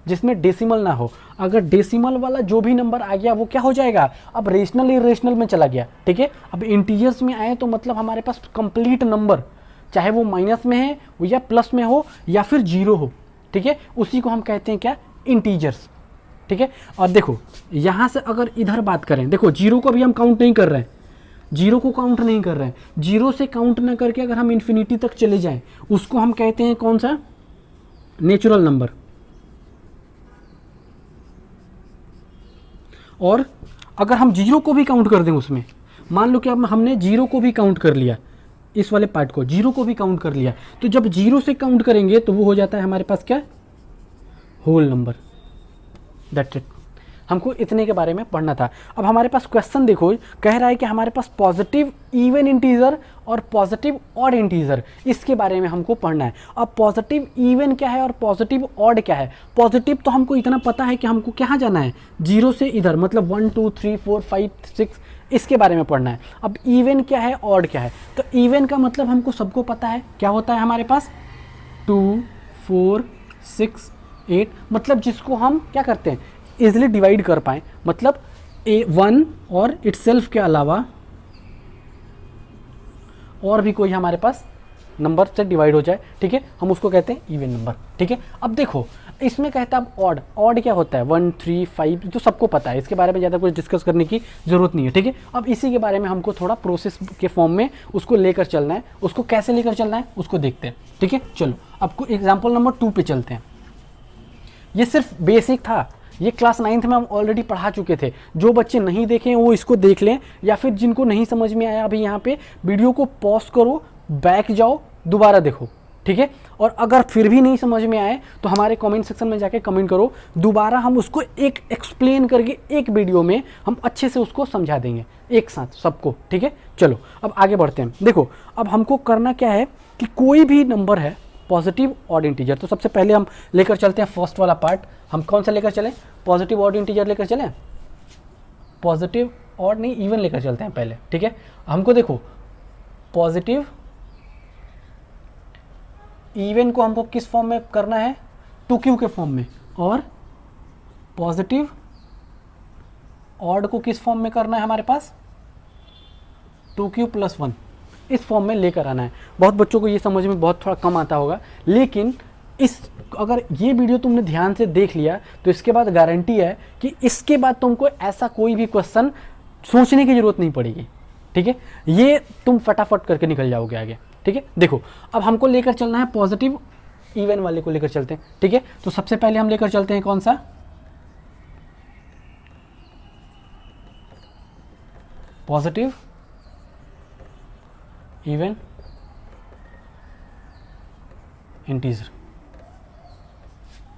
जिसमें डेसिमल ना हो, अगर डेसिमल वाला जो भी नंबर आ गया वो क्या हो जाएगा, अब रेशनल इरेशनल में चला गया। ठीक है, अब इंटीजर्स में आए तो मतलब हमारे पास कंप्लीट नंबर, चाहे वो माइनस में है या प्लस में हो या फिर जीरो हो, ठीक है, उसी को हम कहते हैं क्या, इंटीजर्स। ठीक है, और देखो यहाँ से अगर इधर बात करें, देखो जीरो को भी हम काउंट नहीं कर रहे हैं, जीरो को काउंट नहीं कर रहे हैं, जीरो से काउंट ना करके अगर हम इन्फिनिटी तक चले जाएं उसको हम कहते हैं कौन सा, नेचुरल नंबर। और अगर हम जीरो को भी काउंट कर दें उसमें, मान लो कि अब हमने जीरो को भी काउंट कर लिया, इस वाले पार्ट को जीरो को भी काउंट कर लिया, तो जब जीरो से काउंट करेंगे तो वो हो जाता है हमारे पास क्या, होल नंबर। दैट्स इट, हमको इतने के बारे में पढ़ना था। अब हमारे पास क्वेश्चन देखो, कह रहा है कि हमारे पास पॉजिटिव इवन इंटीजर और पॉजिटिव ऑड इंटीजर, इसके बारे में हमको पढ़ना है। अब पॉजिटिव इवन क्या है और पॉजिटिव ऑड क्या है। पॉजिटिव तो हमको इतना पता है कि हमको कहाँ जाना है, जीरो से इधर, मतलब 1 2 3 4 5 6, इसके बारे में पढ़ना है। अब इवन क्या है, ऑड क्या है, तो इवन का मतलब हमको सबको पता है, क्या होता है हमारे पास 2 4 6 8, मतलब जिसको हम क्या करते हैं, इजिली डिवाइड कर पाएँ, मतलब A1 और इटसेल्फ के अलावा और भी कोई हमारे पास नंबर से डिवाइड हो जाए। ठीक है, हम उसको कहते हैं इवन नंबर। ठीक है, अब देखो इसमें कहता है अब ऑड, ऑड क्या होता है, 1 3 5, तो सबको पता है, इसके बारे में ज़्यादा कुछ डिस्कस करने की ज़रूरत नहीं है। ठीक है, अब इसी के बारे में हमको थोड़ा प्रोसेस के फॉर्म में उसको लेकर चलना है, उसको कैसे लेकर चलना है उसको देखते हैं। ठीक है, चलो आपको एग्जाम्पल नंबर 2 पे चलते हैं। ये सिर्फ बेसिक था, ये क्लास 9th में हम ऑलरेडी पढ़ा चुके थे। जो बच्चे नहीं देखें वो इसको देख लें, या फिर जिनको नहीं समझ में आया अभी यहाँ पे वीडियो को पॉज करो, बैक जाओ, दोबारा देखो। ठीक है, और अगर फिर भी नहीं समझ में आए तो हमारे कमेंट सेक्शन में जाके कमेंट करो, दोबारा हम उसको एक एक्सप्लेन करके एक वीडियो में हम अच्छे से उसको समझा देंगे एक साथ सबको। ठीक है, चलो अब आगे बढ़ते हैं। देखो अब हमको करना क्या है कि कोई भी नंबर है पॉजिटिव ऑड इंटीजर, तो सबसे पहले हम लेकर चलते हैं फर्स्ट वाला पार्ट। हम कौन सा लेकर चलें, पॉजिटिव ऑड इंटीजर लेकर चलें, पॉजिटिव ऑड नहीं इवन लेकर चलते हैं पहले। ठीक है, हमको देखो पॉजिटिव इवन को हमको किस फॉर्म में करना है, 2q के फॉर्म में, और पॉजिटिव ऑड को किस फॉर्म में करना है हमारे पास, 2q + 1, इस फॉर्म में लेकर आना है। बहुत बच्चों को ये समझ में बहुत थोड़ा कम आता होगा, लेकिन इस अगर ये वीडियो तुमने ध्यान से देख लिया तो इसके बाद गारंटी है कि इसके बाद तुमको ऐसा कोई भी क्वेश्चन सोचने की ज़रूरत नहीं पड़ेगी। ठीक है, ये तुम फटाफट करके निकल जाओगे आगे। ठीक है, देखो अब हमको लेकर चलना है पॉजिटिव इवन वाले को लेकर चलते हैं। ठीक है, तो सबसे पहले हम लेकर चलते हैं कौन सा, पॉजिटिव इवन इंटीजर।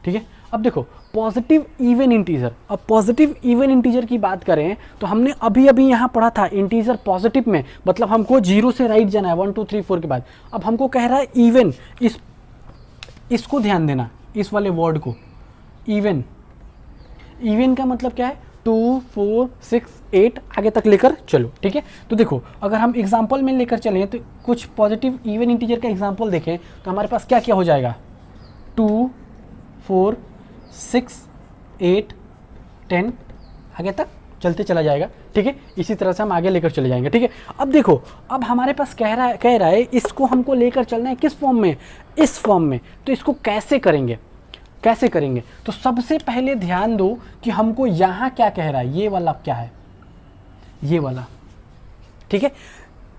ठीक है, अब देखो पॉजिटिव इवन इंटीजर, अब पॉजिटिव इवन इंटीजर की बात करें तो हमने अभी अभी यहाँ पढ़ा था इंटीजर पॉजिटिव में, मतलब हमको जीरो से राइट जाना है 1 2 3 4 के बाद। अब हमको कह रहा है इवन, इसको ध्यान देना, इस वाले वर्ड को, इवन। इवन का मतलब क्या है, 2 4 6 8 आगे तक लेकर चलो। ठीक है, तो देखो अगर हम एग्जाम्पल में लेकर चलें तो कुछ पॉजिटिव इवन इंटीजर का एग्जाम्पल देखें तो हमारे पास क्या क्या हो जाएगा, 2 4 6 8 10 आगे तक चलते चला जाएगा, ठीक है। इसी तरह से हम आगे लेकर चले जाएंगे, ठीक है। अब देखो, अब हमारे पास कह रहा है इसको हमको लेकर चलना है किस फॉर्म में, इस फॉर्म में। तो इसको कैसे करेंगे, कैसे करेंगे? तो सबसे पहले ध्यान दो कि हमको यहाँ क्या कह रहा है, ये वाला क्या है, ये वाला, ठीक है।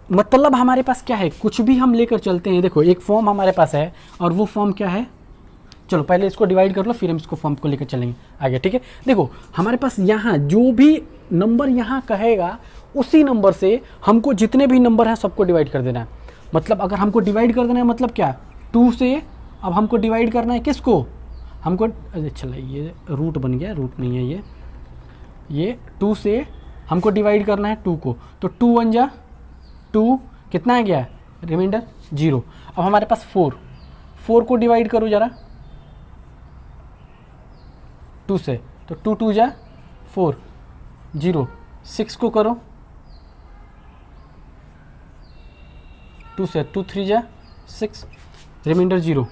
मतलब हमारे पास क्या है, कुछ भी हम लेकर चलते हैं, देखो एक फॉर्म हमारे पास है और वो फॉर्म क्या है, चलो पहले इसको डिवाइड कर लो फिर हम इसको फॉर्म को लेकर चलेंगे आगे, ठीक है। देखो हमारे पास यहाँ जो भी नंबर यहाँ कहेगा उसी नंबर से हमको जितने भी नंबर हैं सबको डिवाइड कर देना है। मतलब अगर हमको डिवाइड कर देना है मतलब क्या, 2 से अब हमको डिवाइड करना है किसको, हमको, चलो ये रूट बन गया, रूट नहीं है ये 2 से हमको डिवाइड करना है 2 को। तो 2 1 जा 2, कितना आ गया रिमाइंडर 0। अब हमारे पास 4 को डिवाइड करो ज़रा 2 से, तो 2 2 जा 4 0। 6 को करो 2 से, 2 3 जा 6, रिमाइंडर 0।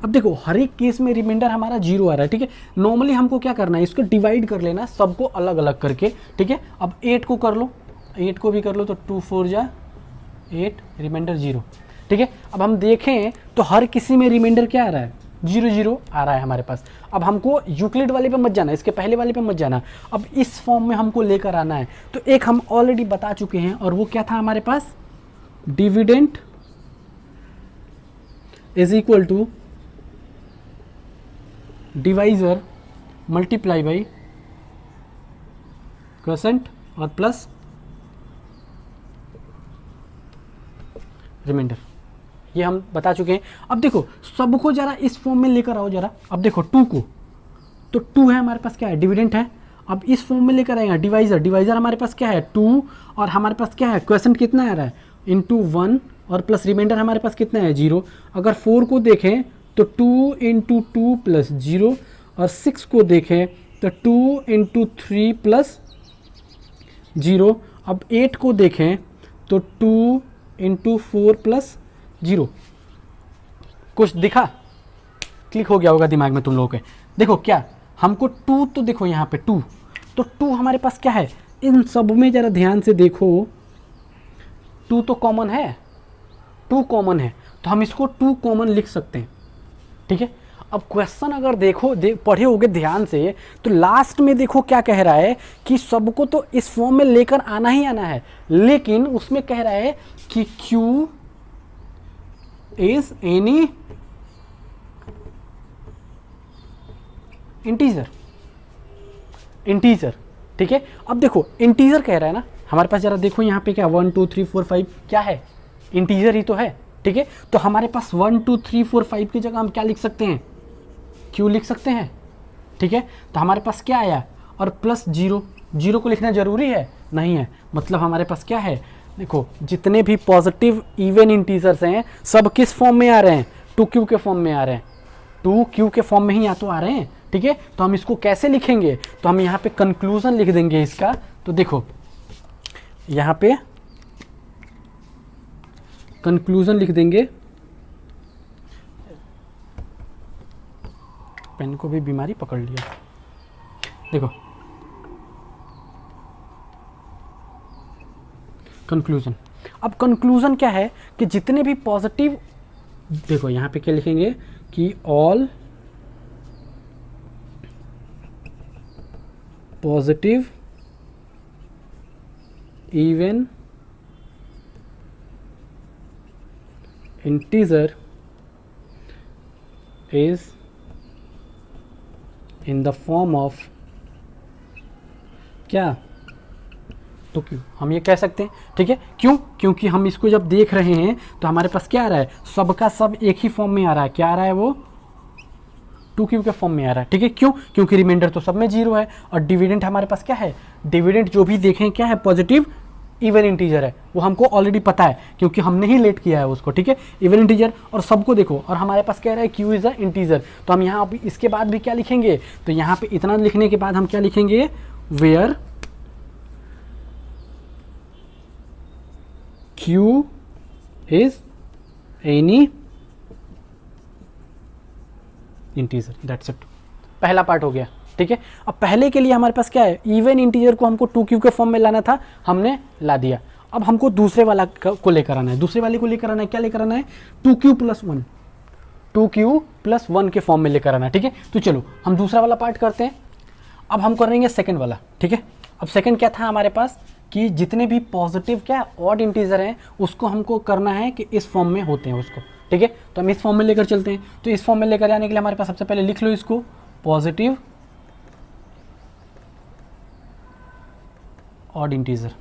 अब देखो हर एक केस में रिमाइंडर हमारा 0 आ रहा है, ठीक है। नॉर्मली हमको क्या करना है, इसको डिवाइड कर लेना सबको अलग अलग करके, ठीक है। अब 8 को कर लो, 8 को भी कर लो, तो 2 4 जा 8, रिमाइंडर 0, ठीक है। अब हम देखें तो हर किसी में रिमाइंडर क्या आ रहा है, 0 0 आ रहा है हमारे पास। अब हमको यूक्लिड वाले पे मत जाना, इसके पहले वाले पे मत जाना, अब इस फॉर्म में हमको लेकर आना है। तो एक हम ऑलरेडी बता चुके हैं और वो क्या था हमारे पास, dividend is equal to divisor multiply by quotient और प्लस रिमाइंडर, ये हम बता चुके हैं। अब देखो सबको जरा इस फॉर्म में लेकर आओ जरा। अब देखो 2 को, तो 2 है हमारे पास क्या है, डिविडेंड है। अब इस फॉर्म में लेकर आएगा डिवाइजर, डिवाइजर हमारे पास क्या है 2 और हमारे पास क्या है क्वोशेंट कितना आ रहा है इंटू 1 और प्लस रिमाइंडर हमारे पास कितना है 0। अगर 4 को देखें तो 2 इंटू 2 प्लस 0 और 6 को देखें तो 2 इंटू 3 प्लस 0। अब 8 को देखें तो 2 इंटू 4 प्लस 0। कुछ दिखा, क्लिक हो गया होगा दिमाग में तुम लोगों के। देखो क्या हमको 2, तो देखो यहाँ पे 2, तो 2 हमारे पास क्या है, इन सब में ज़रा ध्यान से देखो 2 तो कॉमन है, 2 कॉमन है, तो हम इसको 2 कॉमन लिख सकते हैं, ठीक है। अब क्वेश्चन अगर देखो पढ़े होगे ध्यान से तो लास्ट में देखो क्या कह रहा है कि सबको तो इस फॉर्म में लेकर आना ही आना है, लेकिन उसमें कह रहा है कि Q is any integer, integer, ठीक है। अब देखो इंटीजर कह रहा है ना हमारे पास, जरा देखो यहाँ पे क्या 1 2 3 4 5 क्या है, इंटीजर ही तो है, ठीक है। तो हमारे पास 1 2 3 4 5 की जगह हम क्या लिख सकते हैं, Q लिख सकते हैं, ठीक है। तो हमारे पास क्या आया, और प्लस 0, 0 को लिखना जरूरी है नहीं है, मतलब हमारे पास क्या है, देखो जितने भी पॉजिटिव इवन इंटीजर्स हैं सब किस फॉर्म में आ रहे हैं, 2Q के फॉर्म में आ रहे हैं, 2Q के फॉर्म में ही या तो आ रहे हैं, ठीक है। तो हम इसको कैसे लिखेंगे, तो हम यहाँ पे कंक्लूजन लिख देंगे इसका। तो देखो यहाँ पे कंक्लूजन लिख देंगे, पेन को भी बीमारी पकड़ लिया, देखो कंक्लूजन। अब कंक्लूजन क्या है कि जितने भी पॉजिटिव, देखो यहाँ पे क्या लिखेंगे कि all positive even integer is in the form of क्या, तो क्यों हम ये कह सकते हैं, ठीक है। क्यों, क्योंकि हम इसको जब देख रहे हैं तो हमारे पास क्या आ रहा है, सबका सब एक ही फॉर्म में आ रहा है, क्या आ रहा है वो 2Q के फॉर्म में आ रहा है, ठीक है। क्यों, क्योंकि रिमाइंडर तो सब में 0 है और डिविडेंड हमारे पास क्या है, डिविडेंड जो भी देखें क्या है, पॉजिटिव इवन इंटीजर है, वो हमको ऑलरेडी पता है क्योंकि हमने ही लेट किया है उसको, ठीक है। इवन इंटीजर और सबको देखो, और हमारे पास कह रहा है Q इज अ इंटीजर, तो हम यहाँ अभी इसके बाद भी क्या लिखेंगे, तो यहाँ पे इतना लिखने के बाद हम क्या लिखेंगे, where Q is any integer, that's it. पहला पार्ट हो गया। ठीक है। अब पहले के लिए हमारे पास क्या है, इवन इंटीजर को हमको 2q के फॉर्म में लाना था, हमने ला दिया। अब हमको दूसरे वाला को लेकर आना है, दूसरे वाले को लेकर आना है, क्या लेकर आना है, 2q + 1, 2q + 1 के फॉर्म में लेकर आना है, ठीक है। तो चलो हम दूसरा वाला पार्ट करते हैं। अब हम करेंगे सेकंड वाला, ठीक है। अब सेकंड क्या था हमारे पास कि जितने भी पॉजिटिव क्या ऑड इंटीजर हैं उसको हमको करना है कि इस फॉर्म में होते हैं उसको, ठीक है। तो हम इस फॉर्म में लेकर चलते हैं। तो इस फॉर्म में लेकर आने के लिए हमारे पास सबसे पहले लिख लो इसको, पॉजिटिव ऑड इंटीजर।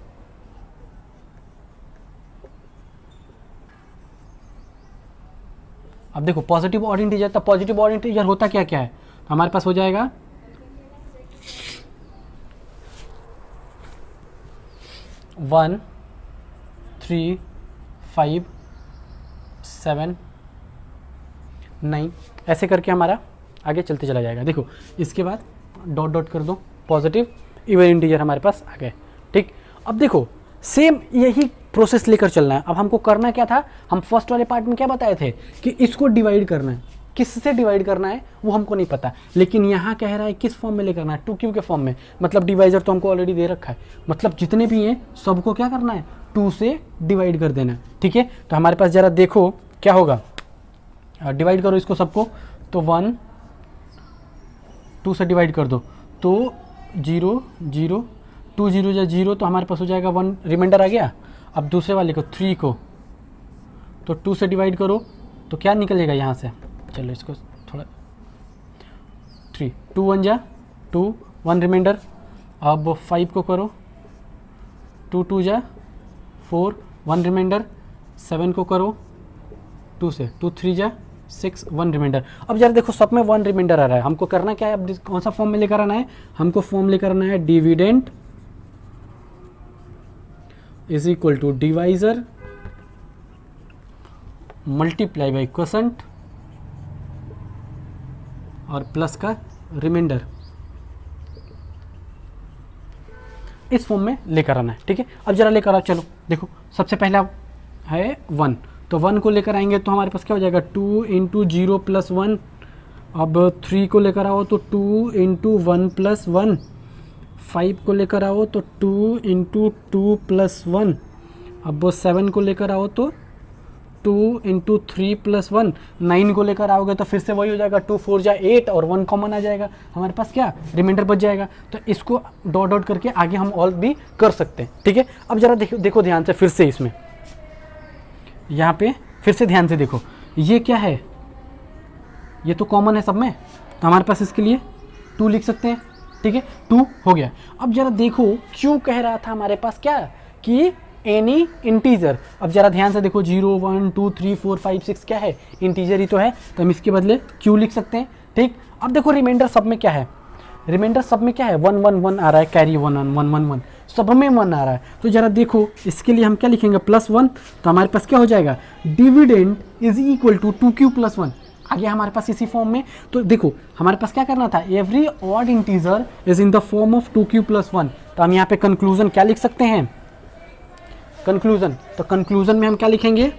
अब देखो पॉजिटिव ऑड इंटीजर, तो पॉजिटिव ऑड इंटीजर होता क्या क्या है, तो हमारे पास हो जाएगा 1 3 5 7 9 ऐसे करके हमारा आगे चलते चला जाएगा। देखो इसके बाद डॉट डॉट कर दो, पॉजिटिव इवन इंटीजर हमारे पास आ गए, ठीक। अब देखो सेम यही प्रोसेस लेकर चलना है। अब हमको करना क्या था, हम फर्स्ट वाले पार्ट में क्या बताए थे कि इसको डिवाइड करना है, किससे डिवाइड करना है वो हमको नहीं पता, लेकिन यहाँ कह रहा है किस फॉर्म में लेकर आना है, 2q के फॉर्म में। मतलब डिवाइजर तो हमको ऑलरेडी दे रखा है, मतलब जितने भी हैं सबको क्या करना है, 2 से डिवाइड कर देना है, ठीक है। तो हमारे पास ज़रा देखो क्या होगा, डिवाइड करो इसको सबको, तो 1 2 से डिवाइड कर दो तो 0 0 2 0 या 0, तो हमारे पास हो जाएगा 1 रिमाइंडर आ गया। अब दूसरे वाले को 3 को तो 2 से डिवाइड करो तो क्या निकलेगा यहाँ से, चलो इसको थोड़ा 3 2 1 जा 2 1 रिमाइंडर। अब 5 को करो 2 2 जा 4 1 रिमाइंडर। 7 को करो 2 से 2 3 जा 6 1 रिमाइंडर। अब जरा देखो सब में 1 रिमाइंडर आ रहा है, हमको करना क्या है, अब कौन सा फॉर्म में लेकर आना है, हमको फॉर्म लेकर आना है dividend is equal to divisor multiply by quotient और प्लस का रिमाइंडर, इस फॉर्म में लेकर आना है, ठीक है। अब जरा लेकर आओ, चलो देखो सबसे पहला है 1, तो 1 को लेकर आएंगे तो हमारे पास क्या हो जाएगा 2 × 0 + 1। अब 3 को लेकर आओ तो 2 × 1 + 1। 5 को लेकर आओ तो 2 × 2 + 1। अब 7 को लेकर आओ तो 2 × 3 + 1। 9 को लेकर आओगे तो फिर से वही हो जाएगा 2 4 जा 8 और 1 कॉमन आ जाएगा, हमारे पास क्या रिमाइंडर बच जाएगा। तो इसको डॉट डॉट करके आगे हम ऑल भी कर सकते हैं, ठीक है। अब जरा देखो ध्यान से फिर से, इसमें यहाँ पे फिर से ध्यान से देखो, ये क्या है, ये तो कॉमन है सब में, तो हमारे पास इसके लिए 2 लिख सकते हैं, ठीक है। 2 हो गया। अब जरा देखो क्यों कह रहा था हमारे पास क्या कि एनी इंटीजर। अब जरा ध्यान से देखो 0 1 2 3 4 5 6 क्या है, इंटीजर ही तो है, तो हम इसके बदले क्यू लिख सकते हैं, ठीक। अब देखो रिमाइंडर सब में क्या है, रिमाइंडर सब में क्या है 1 1 1 आ रहा है, कैरी 1 1 1 1 सब में 1 आ रहा है। तो जरा देखो इसके लिए हम क्या लिखेंगे +1, तो हमारे पास क्या हो जाएगा dividend is equal to 2q + 1 आ गया हमारे पास इसी फॉर्म में। तो देखो हमारे पास क्या करना था, every odd integer is in the form of 2q + 1। तो हम यहाँ पे कंक्लूजन क्या लिख सकते हैं, कंक्लूजन, तो कंक्लूजन में हम क्या लिखेंगे,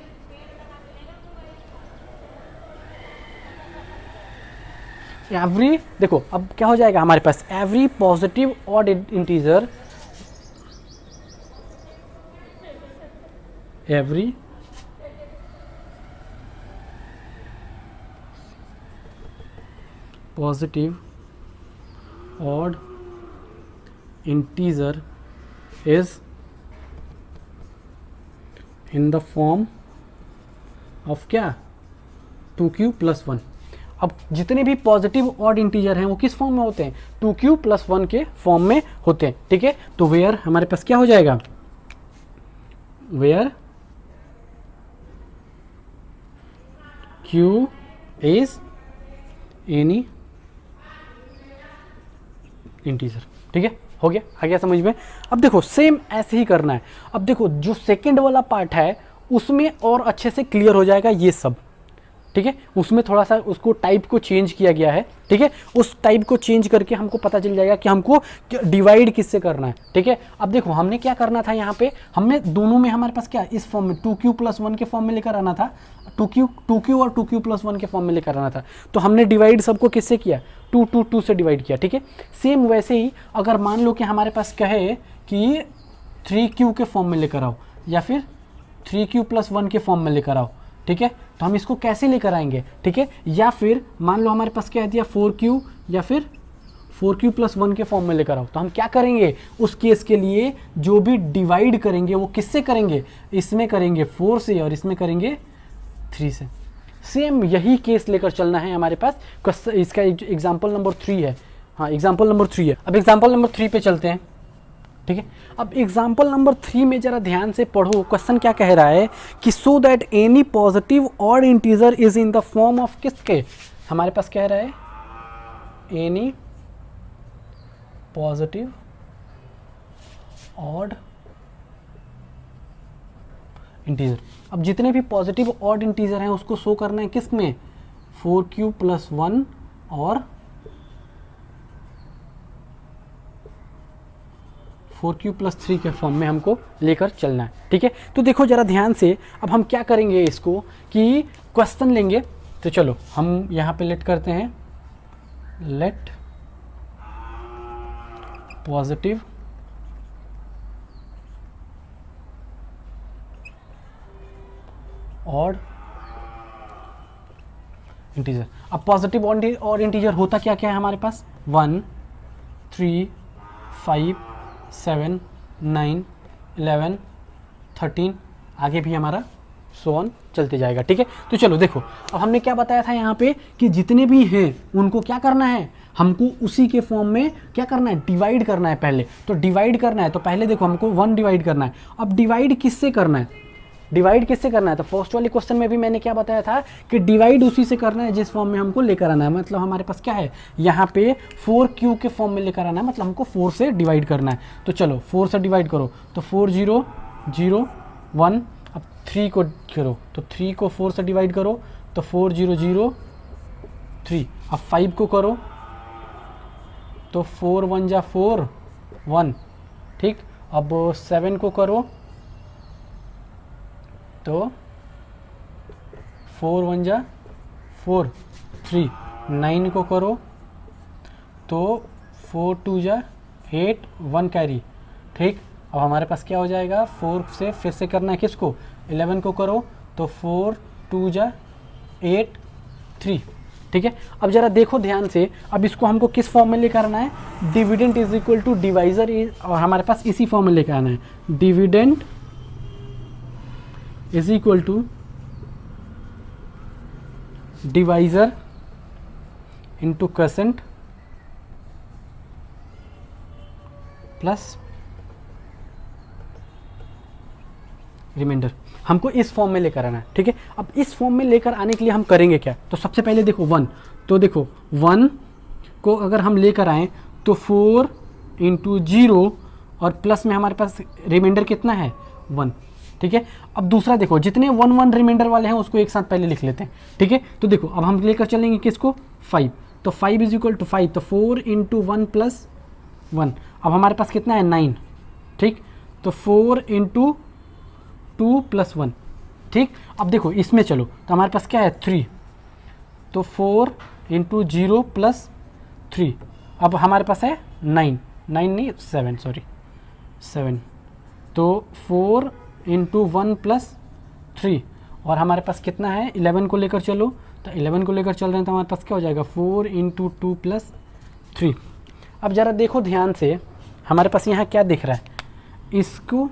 एवरी, देखो अब क्या हो जाएगा हमारे पास, every positive odd integer, every positive odd integer is in the form of क्या 2q + 1। अब जितने भी पॉजिटिव ऑड इंटीजर हैं वो किस फॉर्म में होते हैं, 2q + 1 के फॉर्म में होते हैं, ठीक है। तो वेयर हमारे पास क्या हो जाएगा, where q is any integer, ठीक है। हो गया, आ गया समझ में। अब देखो सेम ऐसे ही करना है। अब देखो जो सेकंड वाला पार्ट है उसमें और अच्छे से क्लियर हो जाएगा ये सब, ठीक है, उसमें थोड़ा सा उसको टाइप को चेंज किया गया है, ठीक है, उस टाइप को चेंज करके हमको पता चल जाएगा कि हमको डिवाइड किससे करना है, ठीक है। अब देखो हमने क्या करना था, यहाँ पे हमने दोनों में हमारे पास क्या इस फॉर्म में 2q + 1 के फॉर्म में लेकर आना था, 2q और 2q + 1 के फॉर्म में लेकर आना था, तो हमने डिवाइड सबको किससे किया, 2 से डिवाइड किया, ठीक है। सेम वैसे ही अगर मान लो कि हमारे पास कहे कि 3q के फॉर्म में लेकर आओ या फिर 3q + 1 के फॉर्म में लेकर आओ, ठीक है, तो हम इसको कैसे लेकर आएंगे, ठीक है। या फिर मान लो हमारे पास क्या दिया 4q या फिर 4q + 1 के फॉर्म में लेकर आओ, तो हम क्या करेंगे उस केस के लिए, जो भी डिवाइड करेंगे वो किससे करेंगे, इसमें करेंगे 4 से और इसमें करेंगे 3 से। सेम यही केस लेकर चलना है हमारे पास। इसका एग्जाम्पल नंबर 3 है, हाँ एग्जाम्पल नंबर 3 है। अब एग्जाम्पल नंबर 3 पे चलते हैं, ठीक है। अब एग्जाम्पल नंबर 3 में जरा ध्यान से पढ़ो, क्वेश्चन क्या कह रहा है कि so that any positive odd integer is in the form of किसके, हमारे पास कह रहा है एनी पॉजिटिव ऑड इंटीजर। अब जितने भी पॉजिटिव ऑड इंटीजर हैं उसको शो करना है किस में, 4q + 1 और 4q + 3 के फॉर्म में हमको लेकर चलना है, ठीक है। तो देखो जरा ध्यान से, अब हम क्या करेंगे इसको कि क्वेश्चन लेंगे, तो चलो हम यहाँ पे लेट करते हैं, लेट पॉजिटिव ऑड इंटीजर। अब पॉजिटिव ऑड इंटीजर होता क्या क्या है हमारे पास, 1 3 5 7 9 11 13, आगे भी हमारा सो ऑन चलते जाएगा, ठीक है। तो चलो देखो, अब हमने क्या बताया था यहाँ पे कि जितने भी हैं उनको क्या करना है, हमको उसी के फॉर्म में क्या करना है, डिवाइड करना है पहले। तो डिवाइड करना है तो पहले देखो हमको 1 डिवाइड करना है। अब डिवाइड किससे करना है, डिवाइड किससे करना है, तो फर्स्ट वाले क्वेश्चन में भी मैंने क्या बताया था कि डिवाइड उसी से करना है जिस फॉर्म में हमको लेकर आना है। मतलब हमारे पास क्या है यहाँ पे 4q के फॉर्म में लेकर आना है, मतलब हमको 4 से डिवाइड करना है। तो चलो 4 से डिवाइड करो, तो 4 0 0 1। अब 3 को करो, तो 3 को 4 से डिवाइड करो, तो 4 0 0 3। अब 5 को करो, तो 4 1 जा 4 1, ठीक। अब 7 को करो, तो 4 1 जा 4 3। 9 को करो, तो 4 2 जा 8 1 कैरी, ठीक। अब हमारे पास क्या हो जाएगा, 4 से फिर से करना है किसको, 11 को करो, तो 4 2 जा 8 3, ठीक है। अब जरा देखो ध्यान से, अब इसको हमको किस फॉर्म में लेकर आना है, dividend is equal to divisor, और हमारे पास इसी फॉर्म में लेकर आना है, dividend is equal to divisor into quotient plus remainder. हमको इस फॉर्म में लेकर आना है, ठीक है। अब इस फॉर्म में लेकर आने के लिए हम करेंगे क्या, तो सबसे पहले देखो 1, तो देखो 1 को अगर हम लेकर आएँ तो 4 × 0 और प्लस में हमारे पास रिमाइंडर कितना है 1, ठीक है। अब दूसरा देखो, जितने 1 1 रिमाइंडर वाले हैं उसको एक साथ पहले लिख लेते हैं, ठीक है। तो देखो अब हम लेकर चलेंगे किसको, 5, तो 5 = 5, तो 4 × 1 + 1। अब हमारे पास कितना है 9, ठीक। तो 4 × 2 + 1, ठीक। अब देखो इसमें चलो, तो हमारे पास क्या है 3, तो 4 × 0 + 3। अब हमारे पास है 9 नहीं 7, सॉरी 7, तो 4 × 1 + 3, और हमारे पास कितना है 11 को लेकर चलो, तो 11 को लेकर चल रहे हैं, तो हमारे पास क्या हो जाएगा 4 × 2 + 3। अब ज़रा देखो ध्यान से, हमारे पास यहाँ क्या दिख रहा है, इसको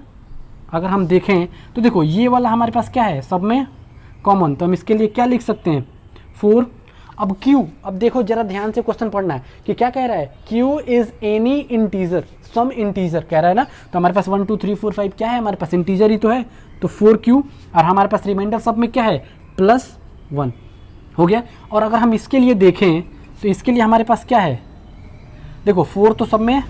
अगर हम देखें तो देखो ये वाला हमारे पास क्या है सब में कॉमन, तो हम इसके लिए क्या लिख सकते हैं 4। अब Q, अब देखो जरा ध्यान से क्वेश्चन पढ़ना है कि क्या कह रहा है, Q is any integer, some integer कह रहा है ना। तो हमारे पास 1 2 3 4 5 क्या है, हमारे पास इंटीजर ही तो है, तो 4Q, और हमारे पास रिमाइंडर सब में क्या है +1 हो गया। और अगर हम इसके लिए देखें तो इसके लिए हमारे पास क्या है, देखो 4 तो सब में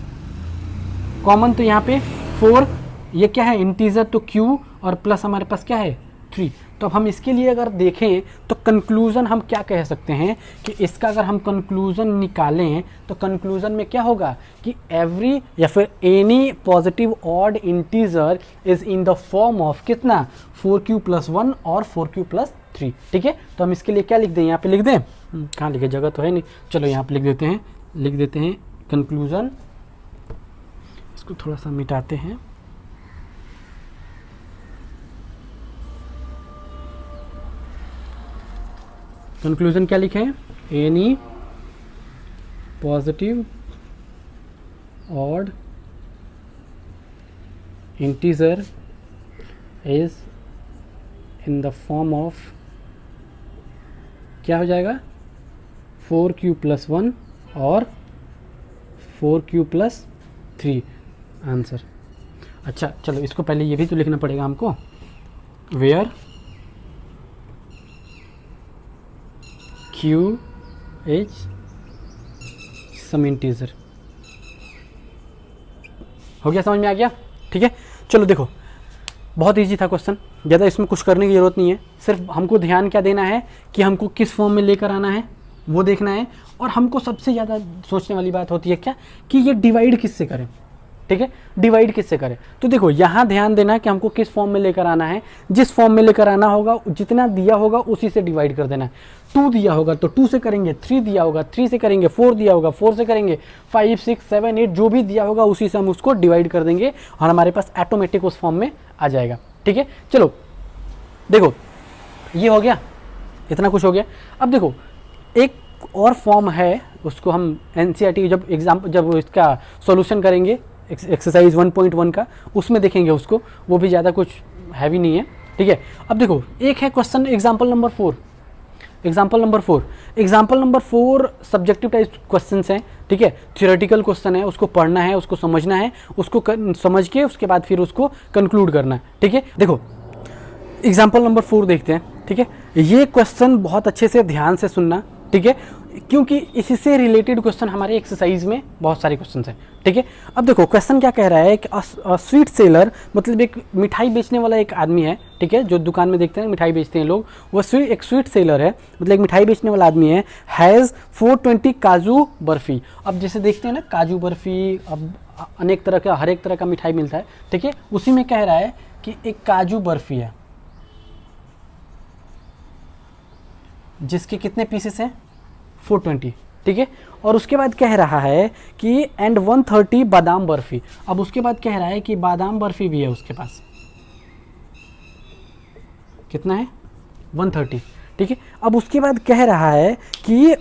कॉमन, तो यहाँ पे 4, ये क्या है इंटीजर, तो Q, और प्लस हमारे पास क्या है 3, तो अब हम इसके लिए अगर देखें तो कंक्लूज़न हम क्या कह सकते हैं कि इसका अगर हम कंक्लूज़न निकालें तो कंक्लूज़न में क्या होगा कि एवरी या फिर any positive odd integer is in the form of कितना 4q+1 और 4q+3। ठीक है, तो हम इसके लिए क्या लिख दें, यहाँ पे लिख दें, कहाँ लिखे, जगह तो है नहीं, चलो यहाँ पे लिख देते हैं कंक्लूज़न। इसको थोड़ा सा मिटाते हैं। कंक्लूज़न क्या लिखे हैं, any positive odd integer is in the form of, क्या हो जाएगा 4q+1 और 4q+3 आंसर। अच्छा चलो इसको पहले ये भी तो लिखना पड़ेगा हमको, where q is some integer. हो गया, समझ में आ गया। ठीक है, चलो देखो बहुत इजी था क्वेश्चन, ज़्यादा इसमें कुछ करने की ज़रूरत नहीं है, सिर्फ हमको ध्यान क्या देना है कि हमको किस फॉर्म में लेकर आना है वो देखना है। और हमको सबसे ज़्यादा सोचने वाली बात होती है क्या कि ये डिवाइड किससे करें। ठीक है, डिवाइड किससे करें, तो देखो यहाँ ध्यान देना कि हमको किस फॉर्म में लेकर आना है। जिस फॉर्म में लेकर आना होगा, जितना दिया होगा उसी से डिवाइड कर देना है। 2 दिया होगा तो 2 से करेंगे, 3 दिया होगा 3 से करेंगे, 4 दिया होगा 4 से करेंगे, 5 6 7 8 जो भी दिया होगा उसी से हम उसको डिवाइड कर देंगे और हमारे पास ऑटोमेटिक उस फॉर्म में आ जाएगा। ठीक है, चलो देखो ये हो गया, इतना कुछ हो गया। अब देखो एक और फॉर्म है, उसको हम एनसीईआरटी जब इसका सॉल्यूशन करेंगे एक्सरसाइज 1.1 का, उसमें देखेंगे उसको, वो भी ज़्यादा कुछ हैवी नहीं है। ठीक है, अब देखो एक है question example number 4। Example number 4 subjective type question हैं। ठीक है, थियोरेटिकल क्वेश्चन है, उसको पढ़ना है, उसको समझना है, उसको समझ के उसके बाद फिर उसको कंक्लूड करना है। ठीक है, देखो एग्जाम्पल नंबर 4 देखते हैं। ठीक है, ये क्वेश्चन बहुत अच्छे से ध्यान से सुनना। ठीक है, क्योंकि इससे रिलेटेड क्वेश्चन हमारे एक्सरसाइज में बहुत सारे क्वेश्चन हैं। ठीक है, अब देखो क्वेश्चन क्या कह रहा है कि स्वीट सेलर, मतलब एक मिठाई बेचने वाला एक आदमी है। ठीक है, जो दुकान में देखते हैं मिठाई बेचते हैं लोग, वो एक स्वीट सेलर है, मतलब एक मिठाई बेचने वाला आदमी है। हैज़ 420 काजू बर्फ़ी। अब जैसे देखते हैं ना काजू बर्फ़ी, अब अनेक तरह का, हर एक तरह का मिठाई मिलता है। ठीक है, उसी में कह रहा है कि एक काजू बर्फ़ी है जिसके कितने पीसेस हैं 420। ठीक है, और उसके बाद कह रहा है कि एंड 130 बादाम बर्फ़ी। अब उसके बाद कह रहा है कि बादाम बर्फ़ी भी है उसके पास, कितना है 130। ठीक है, अब उसके बाद कह रहा है कि,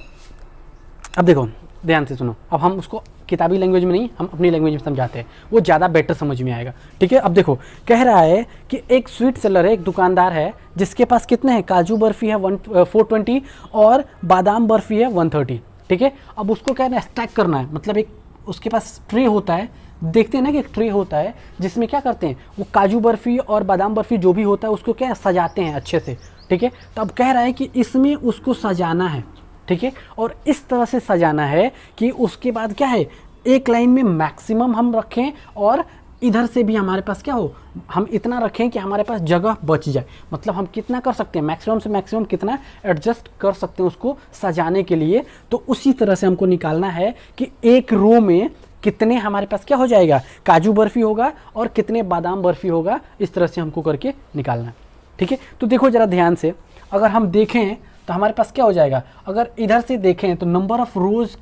अब देखो ध्यान से सुनो, अब हम उसको किताबी लैंग्वेज में नहीं, हम अपनी लैंग्वेज में समझाते हैं, वो ज़्यादा बेटर समझ में आएगा। ठीक है, अब देखो कह रहा है कि एक स्वीट सेलर है, एक दुकानदार है जिसके पास कितने हैं, काजू बर्फ़ी है 420 और बादाम बर्फ़ी है 130। ठीक है, अब उसको क्या है स्टैक करना है, मतलब एक उसके पास ट्रे होता है, देखते हैं ना कि एक ट्रे होता है जिसमें क्या करते हैं वो काजू बर्फ़ी और बादाम बर्फ़ी जो भी होता है उसको क्या सजाते हैं अच्छे से। ठीक है, तो अब कह रहा है कि इसमें उसको सजाना है। ठीक है, और इस तरह से सजाना है कि उसके बाद क्या है, एक लाइन में मैक्सिमम हम रखें और इधर से भी हमारे पास क्या हो, हम इतना रखें कि हमारे पास जगह बच जाए। मतलब हम कितना कर सकते हैं, मैक्सिमम से मैक्सिमम कितना एडजस्ट कर सकते हैं उसको सजाने के लिए। तो उसी तरह से हमको निकालना है कि एक रो में कितने हमारे पास क्या हो जाएगा, काजू बर्फ़ी होगा और कितने बादाम बर्फ़ी होगा, इस तरह से हमको करके निकालना। ठीक है, तो देखो ज़रा ध्यान से, अगर हम देखें तो हमारे पास क्या हो जाएगा, अगर इधर से देखें तो नंबर ऑफ़ रोज़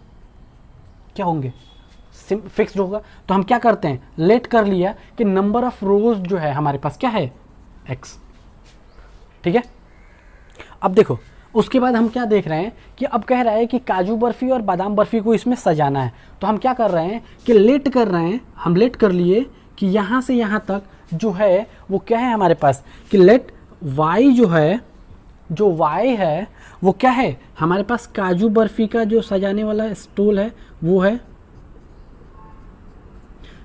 क्या होंगे, फिक्स्ड होगा। तो हम क्या करते हैं, लेट कर लिया कि नंबर ऑफ रोज जो है हमारे पास क्या है x। ठीक है, अब देखो उसके बाद हम क्या देख रहे हैं कि अब कह रहा है कि काजू बर्फ़ी और बादाम बर्फ़ी को इसमें सजाना है। तो हम क्या कर रहे हैं कि लेट कर रहे हैं, हम लेट कर लिए कि यहाँ से यहाँ तक जो है वो क्या है हमारे पास कि लेट y जो है, जो y है वो क्या है हमारे पास, काजू बर्फ़ी का जो सजाने वाला स्टूल है वो है।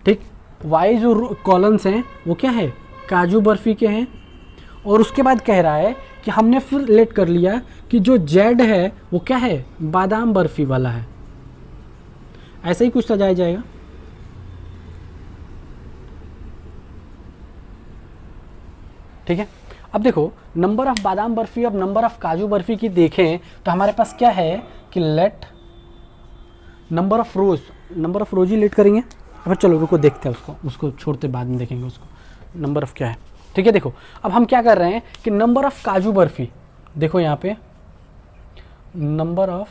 ठीक, y जो कॉलम्स हैं वो क्या है, काजू बर्फ़ी के हैं। और उसके बाद कह रहा है कि हमने फिर लेट कर लिया कि जो z है वो क्या है, बादाम बर्फ़ी वाला है। ऐसे ही कुछ सजाया जाएगा। ठीक है, अब देखो नंबर ऑफ़ बादाम बर्फ़ी और नंबर ऑफ़ काजू बर्फ़ी की देखें तो हमारे पास क्या है कि लेट नंबर ऑफ़ रोज़ ही लेट करेंगे। अब चलो रुको देखते हैं उसको छोड़ते बाद में देखेंगे उसको नंबर ऑफ़ क्या है। ठीक है, देखो अब हम क्या कर रहे हैं कि नंबर ऑफ़ काजू बर्फ़ी, देखो यहाँ पे नंबर ऑफ़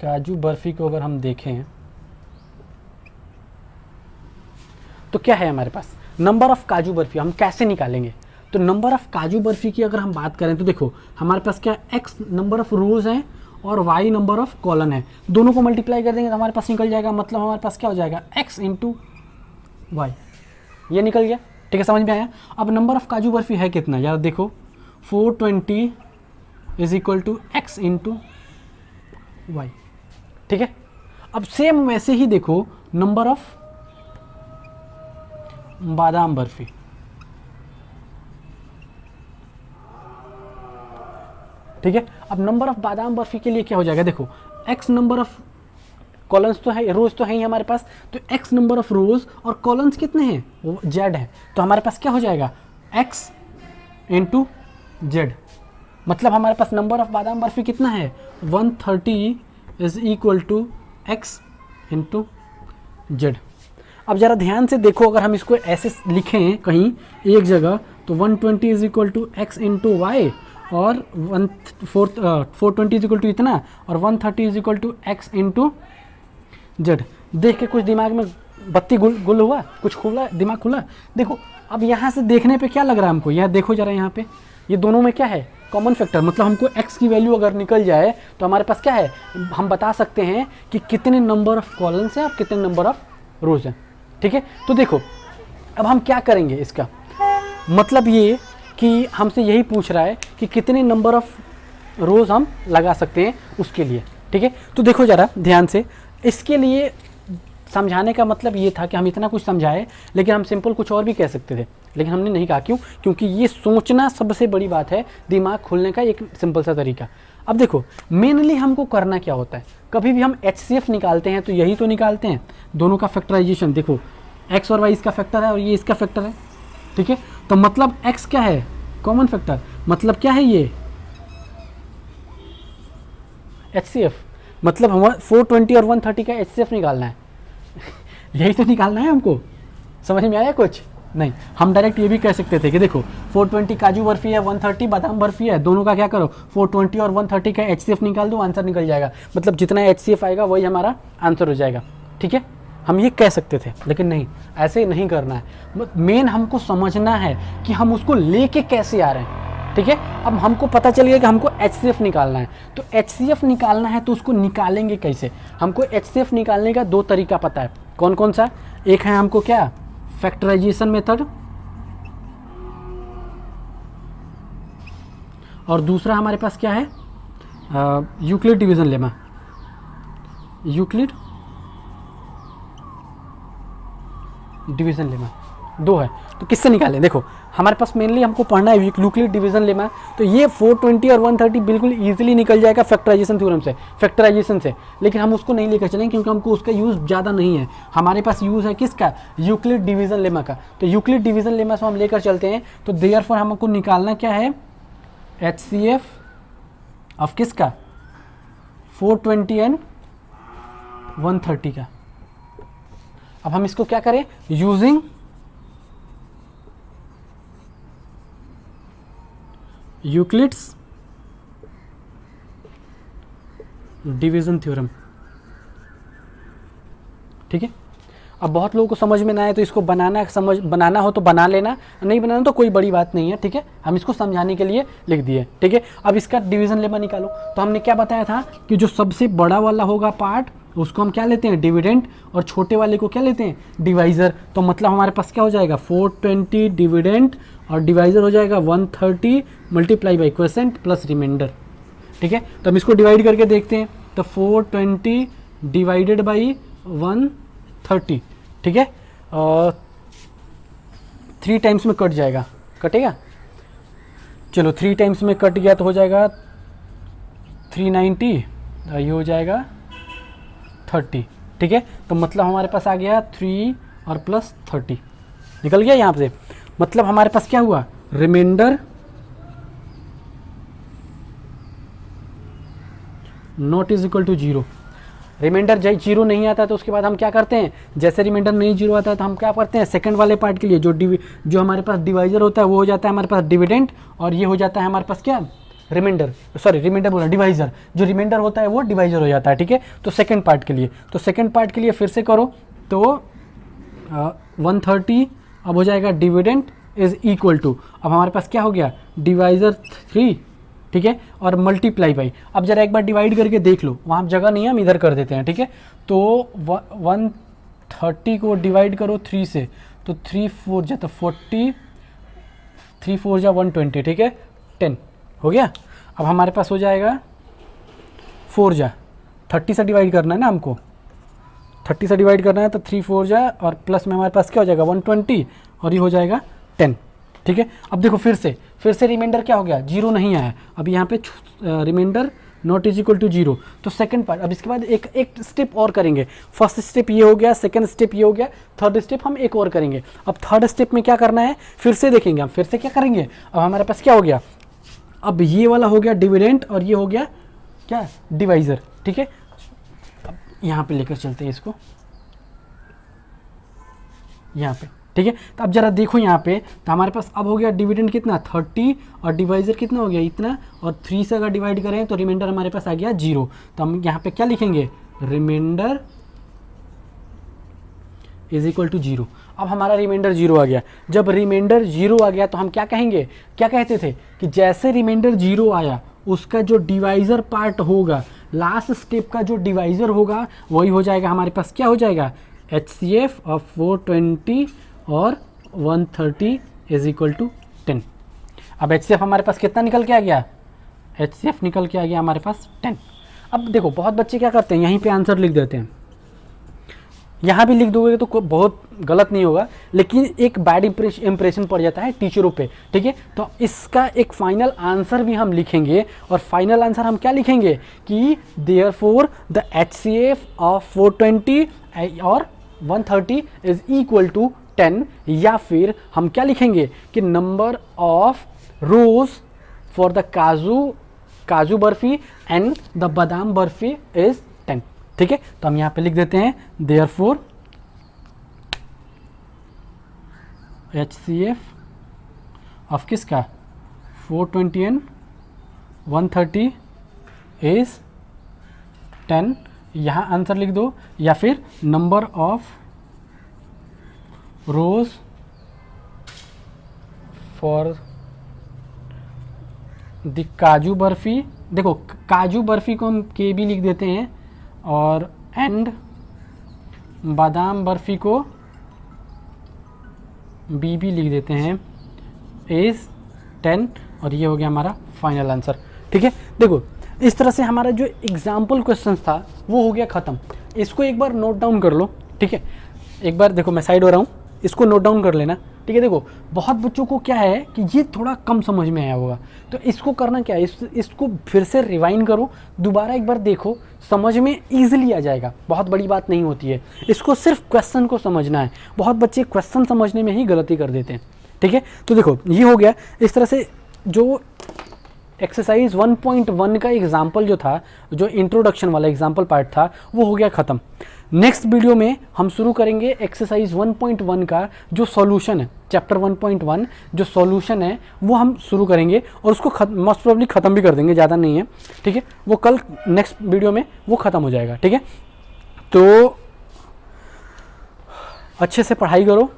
काजू बर्फ़ी को अगर हम देखें तो क्या है हमारे पास नंबर ऑफ़ काजू बर्फ़ी हम कैसे निकालेंगे। तो नंबर ऑफ़ काजू बर्फ़ी की अगर हम बात करें तो देखो हमारे पास क्या x नंबर ऑफ़ रोज़ हैं और y नंबर ऑफ़ कॉलन है, दोनों को मल्टीप्लाई कर देंगे तो हमारे पास निकल जाएगा, मतलब हमारे पास क्या हो जाएगा x इंटू वाई, ये निकल गया। ठीक है, समझ में आया। अब नंबर ऑफ़ काजू बर्फ़ी है कितना यार, देखो 420 is equal to x into y. ठीक है, अब सेम वैसे ही देखो नंबर ऑफ़ बादाम बर्फ़ी, ठीक है। अब नंबर ऑफ़ बादाम बर्फ़ी के लिए क्या हो जाएगा, देखो x नंबर ऑफ़ कॉलम्स तो है, रोज़ तो है ही हमारे पास, तो x नंबर ऑफ़ रोज़ और कॉलम्स कितने हैं, वो z है, तो हमारे पास क्या हो जाएगा x इंटू जेड, मतलब हमारे पास नंबर ऑफ़ बादाम बर्फ़ी कितना है 130 is equal to x into z. अब ज़रा ध्यान से देखो, अगर हम इसको ऐसे लिखें कहीं एक जगह तो 120 is equal to x into y और 420 इज इक्वल टू इतना और 130 is equal to x into z. देख के कुछ दिमाग में बत्ती गुल हुआ, कुछ खुला, दिमाग खुला। देखो अब यहाँ से देखने पे क्या लग रहा है हमको, यह देखो ज़रा यहाँ पे ये दोनों में क्या है कॉमन फैक्टर, मतलब हमको x की वैल्यू अगर निकल जाए तो हमारे पास क्या है, हम बता सकते हैं कि कितने नंबर ऑफ़ कॉलम्स हैं और कितने नंबर ऑफ़ रोज़ हैं। ठीक है, तो देखो अब हम क्या करेंगे, इसका मतलब ये कि हमसे यही पूछ रहा है कि कितने नंबर ऑफ़ रोज़ हम लगा सकते हैं उसके लिए। ठीक है, तो देखो ज़रा ध्यान से, इसके लिए समझाने का मतलब ये था कि हम इतना कुछ समझाए, लेकिन हम सिंपल कुछ और भी कह सकते थे, लेकिन हमने नहीं कहा। क्यों? क्योंकि ये सोचना सबसे बड़ी बात है, दिमाग खुलने का एक सिंपल सा तरीका। अब देखो मेनली हमको करना क्या होता है, कभी भी हम HCF निकालते हैं तो यही तो निकालते हैं, दोनों का फैक्टराइजेशन। देखो x और y इसका फैक्टर है और ये इसका फैक्टर है। ठीक है, तो मतलब x क्या है कॉमन फैक्टर, मतलब क्या है ये HCF, मतलब हमारा 420 और 130 का HCF निकालना है यही तो निकालना है हमको। समझ में आया कुछ? नहीं, हम डायरेक्ट ये भी कह सकते थे कि देखो 420 काजू बर्फ़ी है, 130 बादाम बर्फ़ी है, दोनों का क्या करो 420 और 130 का HCF निकाल दो, आंसर निकल जाएगा, मतलब जितना HCF आएगा वही हमारा आंसर हो जाएगा। ठीक है, हम ये कह सकते थे, लेकिन नहीं, ऐसे नहीं करना है। मेन हमको समझना है कि हम उसको लेके कैसे आ रहे हैं। ठीक है, अब हमको पता चल गया कि हमको HCF निकालना है, तो HCF निकालना है तो उसको निकालेंगे कैसे। हमको HCF निकालने का दो तरीका पता है, कौन कौन सा, एक है हमको क्या फैक्टराइजेशन मेथड और दूसरा हमारे पास क्या है Euclid division lemma. Euclid division lemma दो है, तो किससे निकालें। देखो हमारे पास मेनली हमको पढ़ना है यूक्लिड डिवीज़न लेमा, तो ये 420 और 130 बिल्कुल ईजिली निकल जाएगा फैक्टराइजेशन थ्योरम से, फैक्टराइजेशन से, लेकिन हम उसको नहीं लेकर चलेंगे क्योंकि हमको उसका यूज़ ज़्यादा नहीं है। हमारे पास यूज़ है किसका, यूक्लिड डिवीज़न लेमा का। तो यूक्लिड डिवीज़न लेमा से हम लेकर चलते हैं, तो देयरफॉर हमको निकालना क्या है HCF ऑफ किसका 420 एंड 130 का। अब हम इसको क्या करें, यूजिंग यूक्लिड्स डिवीज़न थ्योरम। ठीक है, अब बहुत लोगों को समझ में ना आए तो इसको बनाना हो तो बना लेना, नहीं बनाना तो कोई बड़ी बात नहीं है। ठीक है, हम इसको समझाने के लिए लिख दिए। ठीक है, अब इसका डिवीज़न लेमा निकालो, तो हमने क्या बताया था कि जो सबसे बड़ा वाला होगा पार्ट उसको हम क्या लेते हैं डिविडेंड, और छोटे वाले को क्या लेते हैं डिवाइज़र। तो मतलब हमारे पास क्या हो जाएगा 420 डिविडेंड और डिवाइज़र हो जाएगा 130 multiply by quotient plus remainder. ठीक है, तो हम इसको डिवाइड करके देखते हैं, तो 420 डिवाइडेड बाई 130। ठीक है, 3 टाइम्स में कट जाएगा, कटेगा, चलो 3 टाइम्स में कट गया तो हो जाएगा 390, ये हो जाएगा 30। ठीक है, तो मतलब हमारे पास आ गया 3 और प्लस 30 निकल गया यहाँ से। मतलब हमारे पास क्या हुआ, remainder not is equal to zero. रिमाइंडर जब जीरो नहीं आता तो उसके बाद हम क्या करते हैं, जैसे रिमाइंडर नहीं जीरो आता है तो हम क्या करते हैं, सेकंड वाले पार्ट के लिए जो हमारे पास डिवाइजर होता है वो हो जाता है हमारे पास डिविडेंड, और ये हो जाता है हमारे पास क्या, रिमाइंडर, सॉरी रिमाइंडर बोला, डिवाइजर, जो रिमाइंडर होता है वो डिवाइजर हो जाता है, ठीक है। तो सेकंड पार्ट के लिए, तो सेकंड पार्ट के लिए फिर से करो तो 130 अब हो जाएगा डिविडेंड इज इक्वल टू, अब हमारे पास क्या हो गया, डिवाइजर 3, ठीक है, और मल्टीप्लाई बाई। अब जरा एक बार डिवाइड करके देख लो, वहाँ जगह नहीं है, हम इधर कर देते हैं, ठीक है। तो 130 को डिवाइड करो 3 से, तो 3 4 जा तो 40, 3 4 जा 120, ठीक है, 10 हो गया। अब हमारे पास हो जाएगा 4 जा 30 से डिवाइड करना है ना हमको, 30 से डिवाइड करना है, तो 3 4 जा और प्लस में हमारे पास क्या हो जाएगा 120, और ये हो जाएगा 10, ठीक है। अब देखो फिर से रिमाइंडर क्या हो गया, जीरो नहीं आया, अब यहाँ पे remainder not is equal to zero. तो सेकंड पार्ट, अब इसके बाद एक स्टेप और करेंगे, फर्स्ट स्टेप ये हो गया, सेकंड स्टेप ये हो गया, थर्ड स्टेप हम एक और करेंगे। अब थर्ड स्टेप में क्या करना है, फिर से देखेंगे हम, फिर से क्या करेंगे, अब हमारे पास क्या हो गया, अब ये वाला हो गया डिविडेंड और ये हो गया क्या, डिवाइजर, ठीक है। अब यहाँ पे लेकर चलते हैं इसको, यहाँ पे, ठीक है। तो अब जरा देखो यहाँ पे, तो हमारे पास अब हो गया डिविडेंड कितना 30 और डिवाइजर कितना हो गया इतना, और 3 से अगर डिवाइड करें तो रिमाइंडर हमारे पास आ गया 0। तो हम यहाँ पे क्या लिखेंगे, रिमाइंडर इज इक्वल टू 0। अब हमारा रिमाइंडर 0 आ गया। जब रिमाइंडर 0 आ गया तो हम क्या कहेंगे, क्या कहते थे कि जैसे रिमाइंडर 0 आया उसका जो डिवाइजर पार्ट होगा, लास्ट स्टेप का जो डिवाइजर होगा वही हो जाएगा हमारे पास, क्या हो जाएगा, HCF ऑफ 420 और 130 इज इक्वल टू 10। अब HCF हमारे पास कितना निकल के आ गया, HCF निकल के आ गया हमारे पास 10। अब देखो बहुत बच्चे क्या करते हैं, यहीं पे आंसर लिख देते हैं, यहाँ भी लिख दोगे तो बहुत गलत नहीं होगा, लेकिन एक बैड इंप्रेशन पड़ जाता है टीचरों पे, ठीक है। तो इसका एक फाइनल आंसर भी हम लिखेंगे, और फाइनल आंसर हम क्या लिखेंगे कि देयरफॉर द HCF ऑफ 420 और 130 इज इक्वल टू 10, या फिर हम क्या लिखेंगे कि number of rose for the काजू बर्फी एंड द बादाम बर्फी इज 10, ठीक है। तो हम यहाँ पे लिख देते हैं देयरफॉर HCF ऑफ किसका 420 एंड 130 इज 10, यहाँ आंसर लिख दो, या फिर number of rose for the काजू बर्फी, देखो काजू बर्फी को हम के भी लिख देते हैं, और एंड बादाम बर्फी को बी भी लिख देते हैं, इज 10, और ये हो गया हमारा फाइनल आंसर, ठीक है। देखो इस तरह से हमारा जो एग्जाम्पल क्वेश्चन था वो हो गया ख़त्म। इसको एक बार नोट डाउन कर लो, ठीक है। एक बार देखो मैं साइड हो रहा हूँ, इसको नोट डाउन कर लेना, ठीक है। देखो बहुत बच्चों को क्या है कि ये थोड़ा कम समझ में आया होगा, तो इसको करना क्या है, इसको फिर से रिवाइंड करो, दोबारा एक बार देखो, समझ में ईजिली आ जाएगा, बहुत बड़ी बात नहीं होती है। इसको सिर्फ क्वेश्चन को समझना है, बहुत बच्चे क्वेश्चन समझने में ही गलती कर देते हैं, ठीक है। तो देखो ये हो गया। इस तरह से जो एक्सरसाइज 1.1 का एग्जाम्पल जो था, जो इंट्रोडक्शन वाला एग्जाम्पल पार्ट था, वो हो गया ख़त्म। नेक्स्ट वीडियो में हम शुरू करेंगे एक्सरसाइज 1.1 का जो सॉल्यूशन है, चैप्टर 1.1 जो सॉल्यूशन है वो हम शुरू करेंगे, और उसको मोस्ट प्रोबेबली ख़त्म भी कर देंगे, ज़्यादा नहीं है, ठीक है। वो कल नेक्स्ट वीडियो में वो ख़त्म हो जाएगा, ठीक है। तो अच्छे से पढ़ाई करो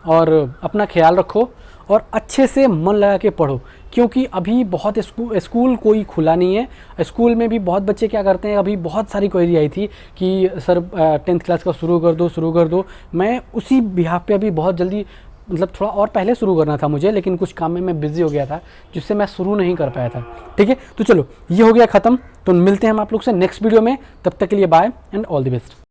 और अपना ख्याल रखो, और अच्छे से मन लगा के पढ़ो, क्योंकि अभी बहुत स्कूल कोई खुला नहीं है। स्कूल में भी बहुत बच्चे क्या करते हैं, अभी बहुत सारी क्वेरी आई थी कि सर 10th क्लास का शुरू कर दो। मैं उसी बिहाफ पे अभी बहुत जल्दी, मतलब थोड़ा और पहले शुरू करना था मुझे, लेकिन कुछ काम में मैं बिज़ी हो गया था जिससे मैं शुरू नहीं कर पाया था, ठीक है। तो चलो ये हो गया ख़त्म, तो मिलते हैं हम आप लोग से नेक्स्ट वीडियो में, तब तक के लिए bye and all the best.